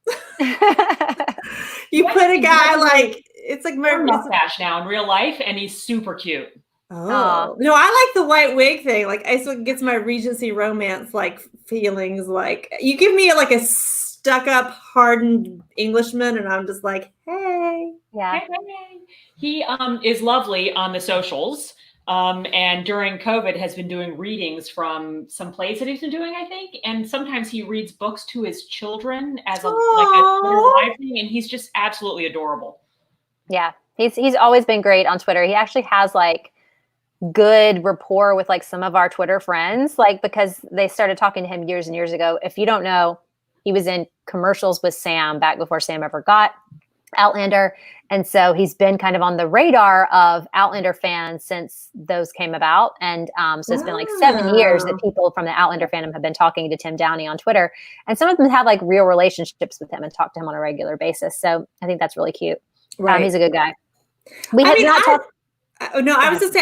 You put a guy like, it's like my mustache now in real life, and he's super cute. Oh, no, I like the white wig thing. Like, it gets my Regency romance like feelings. Like, you give me like a stuck-up, hardened Englishman, and I'm just like, hey. Yeah. Hey. He is lovely on the socials, and during COVID has been doing readings from some plays that he's been doing, I think, and sometimes he reads books to his children as a live thing, and he's just absolutely adorable. Yeah, he's always been great on Twitter. He actually has like good rapport with like some of our Twitter friends, like because they started talking to him years and years ago. If you don't know, he was in commercials with Sam back before Sam ever got Outlander. And so he's been kind of on the radar of Outlander fans since those came about. And so it's been like 7 years that people from the Outlander fandom have been talking to Tim Downey on Twitter. And some of them have like real relationships with him and talk to him on a regular basis. So I think that's really cute. Right. He's a good guy. I was gonna say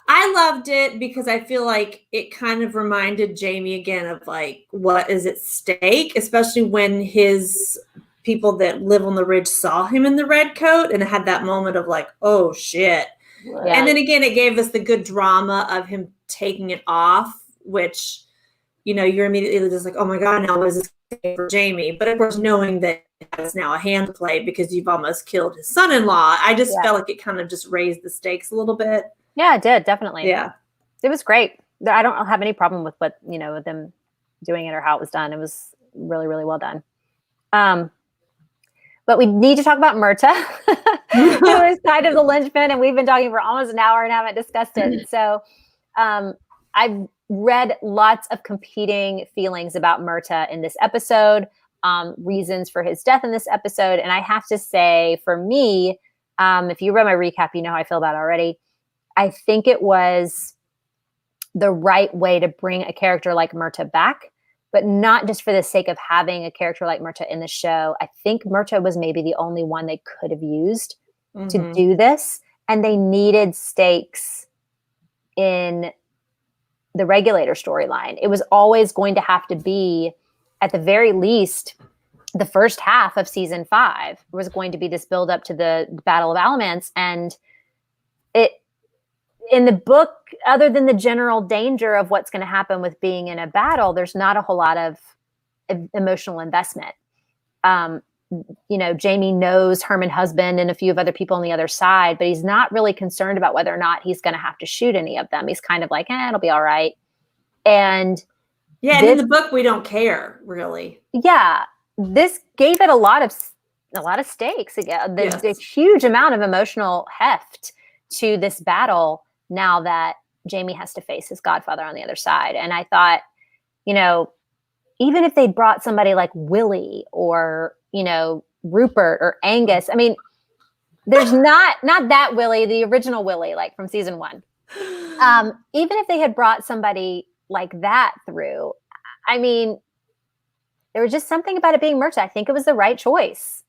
I loved it because I feel like it kind of reminded Jamie again of like what is at stake, especially when his people that live on the ridge saw him in the red coat and had that moment of like, oh shit. Yeah. And then again, it gave us the good drama of him taking it off, which, you're immediately just like, oh my God, now what is this for Jamie? But of course, knowing that it's now a hand play because you've almost killed his son-in-law, I just felt like it kind of just raised the stakes a little bit. Yeah, it did, definitely. Yeah. It was great. I don't have any problem with what, with them doing it or how it was done. It was really, really well done. But we need to talk about Myrta, who is kind of the linchpin, and we've been talking for almost an hour and haven't discussed it. So I've read lots of competing feelings about Myrta in this episode, reasons for his death in this episode. And I have to say, for me, if you read my recap, you know how I feel about it already. I think it was the right way to bring a character like Myrta back, but not just for the sake of having a character like Myrta in the show. I think Myrta was maybe the only one they could have used to do this. And they needed stakes in the Regulator storyline. It was always going to have to be, at the very least, the first half of season 5 was going to be this build up to the Battle of Alamance. And in the book, other than the general danger of what's going to happen with being in a battle, there's not a whole lot of emotional investment. Jamie knows Herman husband and a few of other people on the other side, but he's not really concerned about whether or not he's going to have to shoot any of them. He's kind of like, it'll be all right. And and in the book, we don't care really. Yeah. This gave it a lot of stakes again. The huge amount of emotional heft to this battle now that Jamie has to face his godfather on the other side. And I thought, even if they brought somebody like Willie or, Rupert or Angus, I mean, there's not that Willie, the original Willie, like from season 1. Even if they had brought somebody like that through, I mean, there was just something about it being Murta. I think it was the right choice.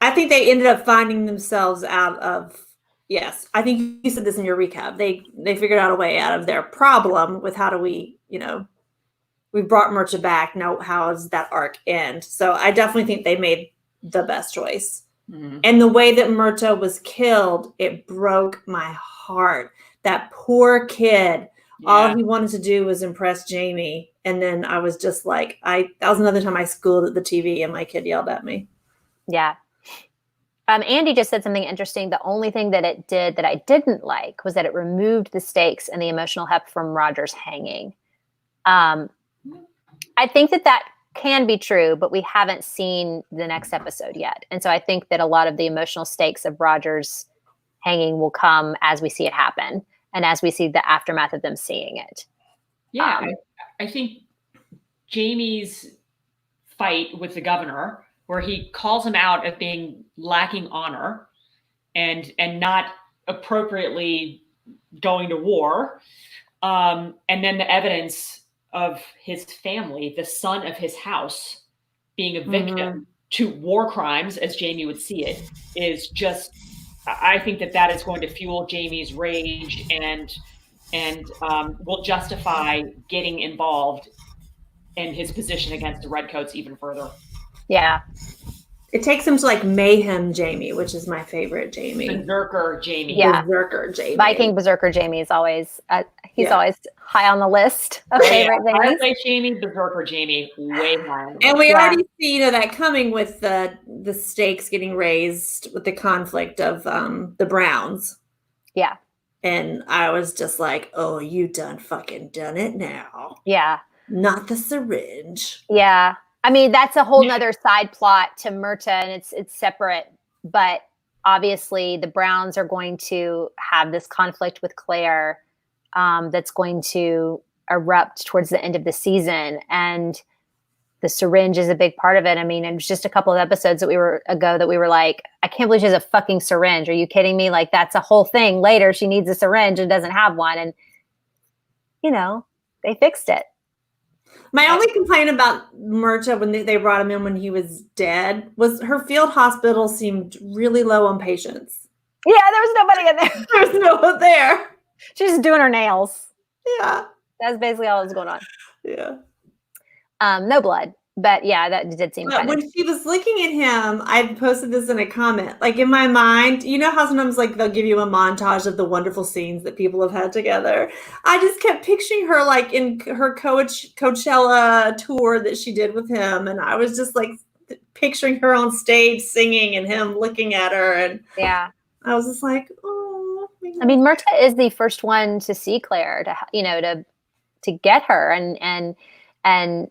I think they ended up finding themselves out of, yes, I think you said this in your recap. They figured out a way out of their problem with how do we, we brought Murta back. Now, how does that arc end? So I definitely think they made the best choice. Mm-hmm. And the way that Murta was killed, it broke my heart. That poor kid. Yeah. All he wanted to do was impress Jamie. And then I was just like, that was another time I schooled at the TV and my kid yelled at me. Yeah. Andy just said something interesting. The only thing that it did that I didn't like was that it removed the stakes and the emotional heft from Roger's hanging. I think that can be true, but we haven't seen the next episode yet. And so I think that a lot of the emotional stakes of Roger's hanging will come as we see it happen and as we see the aftermath of them seeing it. Yeah, I think Jamie's fight with the governor, where he calls him out as being lacking honor and not appropriately going to war, and then the evidence of his family, the son of his house, being a victim to war crimes, as Jamie would see it, is just, I think that is going to fuel Jamie's rage and will justify getting involved in his position against the Redcoats even further. Yeah. It takes him to like mayhem Jamie, which is my favorite Jamie. Berserker Jamie. Yeah. Berserker Jamie. Viking Berserker Jamie is always, he's always high on the list of favorite things. Fireplace Jamie, Berserker Jamie, way higher. And we already see, that coming with the stakes getting raised with the conflict of the Browns. Yeah. And I was just like, oh, you done it now. Yeah. Not the syringe. Yeah. I mean, that's a whole nother side plot to Murta, and it's separate. But obviously, the Browns are going to have this conflict with Claire that's going to erupt towards the end of the season, and the syringe is a big part of it. I mean, it was just a couple of episodes that we were like, I can't believe she has a fucking syringe. Are you kidding me? Like, that's a whole thing. Later, she needs a syringe and doesn't have one, and they fixed it. My only complaint about Murta when they brought him in when he was dead was her field hospital seemed really low on patients. Yeah, there was nobody in there. There was no one there. She's just doing her nails. Yeah. That's basically all that was going on. Yeah. No blood. But yeah, that did seem funny. When she was looking at him, I posted this in a comment. Like in my mind, you know how sometimes like they'll give you a montage of the wonderful scenes that people have had together. I just kept picturing her like in her Coachella tour that she did with him, and I was just like picturing her on stage singing and him looking at her, and yeah, I was just like, oh. I mean, Murta is the first one to see Claire, to get her, and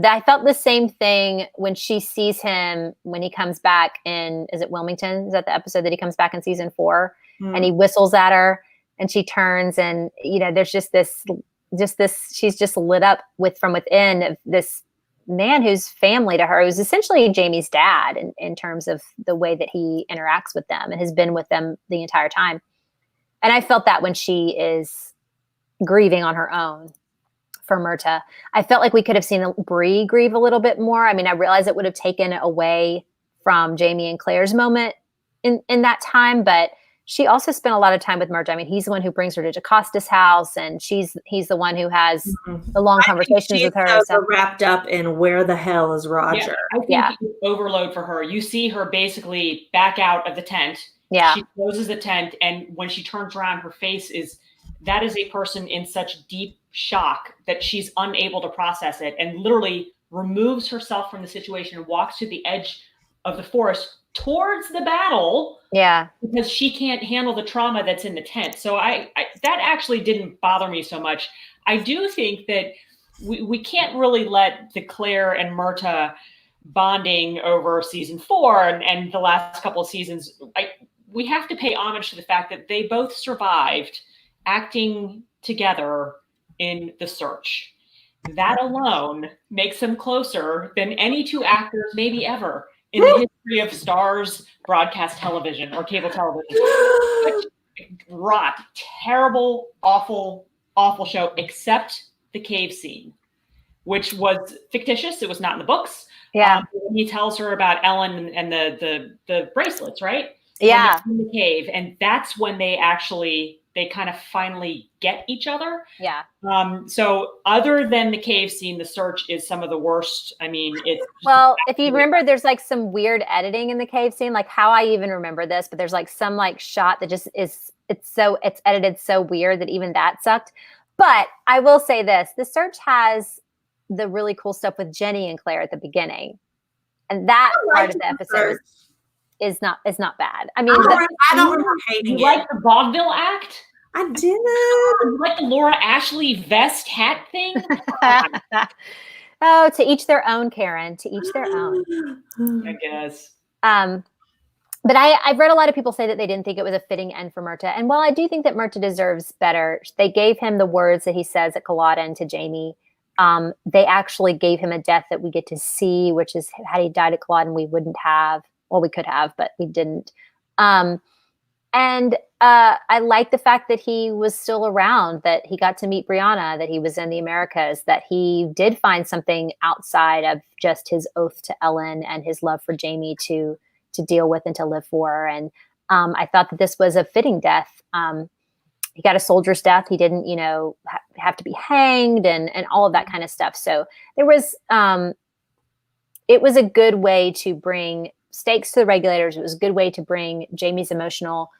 I felt the same thing when she sees him when he comes back in, is it Wilmington? Is that the episode that he comes back in season 4? And he whistles at her and she turns, and, there's just this, she's just lit up from within of this man who's family to her, who's essentially Jamie's dad in terms of the way that he interacts with them and has been with them the entire time. And I felt that when she is grieving on her own for Murta. I felt like we could have seen Bree grieve a little bit more. I mean, I realized it would have taken away from Jamie and Claire's moment in that time, but she also spent a lot of time with Murta. I mean, he's the one who brings her to DaCosta's house, and he's the one who has the long conversations with her. So wrapped up in where the hell is Roger? Yeah, I think it's overload for her. You see her basically back out of the tent. Yeah. She closes the tent, and when she turns around, her face is, that is a person in such deep shock that she's unable to process it, and literally removes herself from the situation and walks to the edge of the forest towards the battle Yeah. because she can't handle the trauma that's in the tent. So I that actually didn't bother me so much. I do think that we can't really let the Claire and Myrta bonding over season 4 and the last couple of seasons. We have to pay homage to the fact that they both survived acting together in The Search. That alone makes them closer than any two actors maybe ever in the history of Starz broadcast television or cable television. Rot, terrible, awful, awful show, except the cave scene, which was fictitious. It was not in the books. Yeah. He tells her about Ellen and the bracelets, right? Yeah. In the cave, and that's when they kind of finally get each other. Yeah. So other than the cave scene, The Search is some of the worst. I mean, it's well, if you remember, there's like some weird editing in the cave scene, like how I even remember this, but there's like some like shot that just is, it's edited so weird that even that sucked. But I will say this, The Search has the really cool stuff with Jenny and Claire at the beginning. And that part of the episode is not bad. I mean, I don't remember hating you like the vaudeville act? I did. You like the Laura Ashley vest hat thing? Oh, to each their own, Karen. To each their own. I guess. But I've read a lot of people say that they didn't think it was a fitting end for Myrta. And while I do think that Myrta deserves better, they gave him the words that he says at Culloden to Jamie. They actually gave him a death that we get to see, which is had he died at Culloden, we wouldn't have. Well, we could have, but we didn't. And I like the fact that he was still around, that he got to meet Brianna, that he was in the Americas, that he did find something outside of just his oath to Ellen and his love for Jamie to deal with and to live for. And I thought that this was a fitting death. He got a soldier's death. He didn't, have to be hanged and all of that kind of stuff. So there was, it was a good way to bring stakes to the regulators. It was a good way to bring Jamie's emotional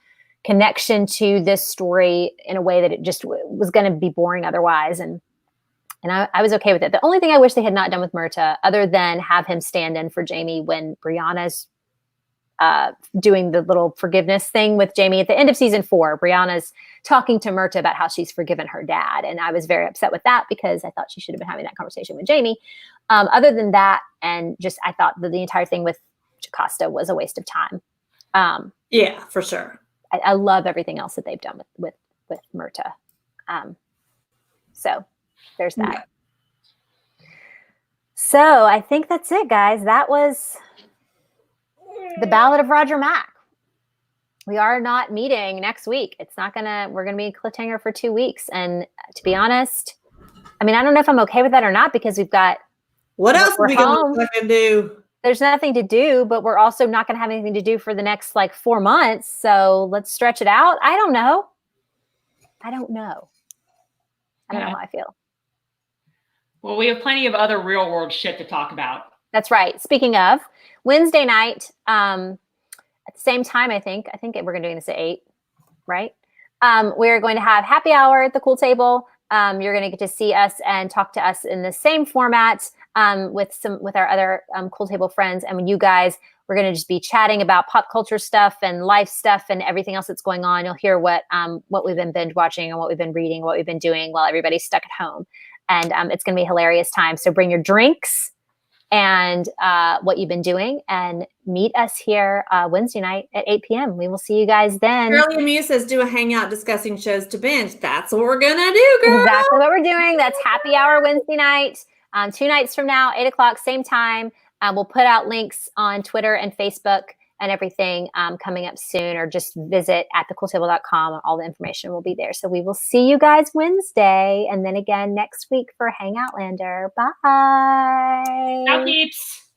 connection to this story in a way that it just was going to be boring otherwise. And I was okay with it. The only thing I wish they had not done with Myrta, other than have him stand in for Jamie when Brianna's doing the little forgiveness thing with Jamie at the end of season 4, Brianna's talking to Myrta about how she's forgiven her dad. And I was very upset with that because I thought she should have been having that conversation with Jamie. Other than that, and just, I thought that the entire thing with Jocasta was a waste of time. Yeah, for sure. I love everything else that they've done with Myrta. So there's that. Yeah. So I think that's it, guys. That was the Ballad of Roger Mack. We are not meeting next week. We're going to be in cliffhanger for 2 weeks. And to be honest, I mean, I don't know if I'm okay with that or not, because we've got, what else are we going to do? There's nothing to do, but we're also not going to have anything to do for the next 4 months. So let's stretch it out. I don't know how I feel. Well, we have plenty of other real world shit to talk about. That's right. Speaking of, Wednesday night, at the same time, I think we're going to be doing this at 8, right? We're going to have happy hour at the Cool Table. You're going to get to see us and talk to us in the same format with our other Cool Table friends. And when you guys, we're going to just be chatting about pop culture stuff and life stuff and everything else that's going on. You'll hear what we've been binge watching and what we've been reading, what we've been doing while everybody's stuck at home. And it's going to be a hilarious time. So bring your drinks and what you've been doing, and meet us here Wednesday night at 8 p.m. We will see you guys then. Shirley Amuse says, do a hangout discussing shows to binge. That's what we're going to do, girl. Exactly what we're doing. That's happy hour Wednesday night. 2 nights from now, 8 o'clock, same time. We'll put out links on Twitter and Facebook and everything coming up soon, or just visit at thecooltable.com. All the information will be there. So we will see you guys Wednesday, and then again next week for Hangoutlander. Bye. Ciao, peeps.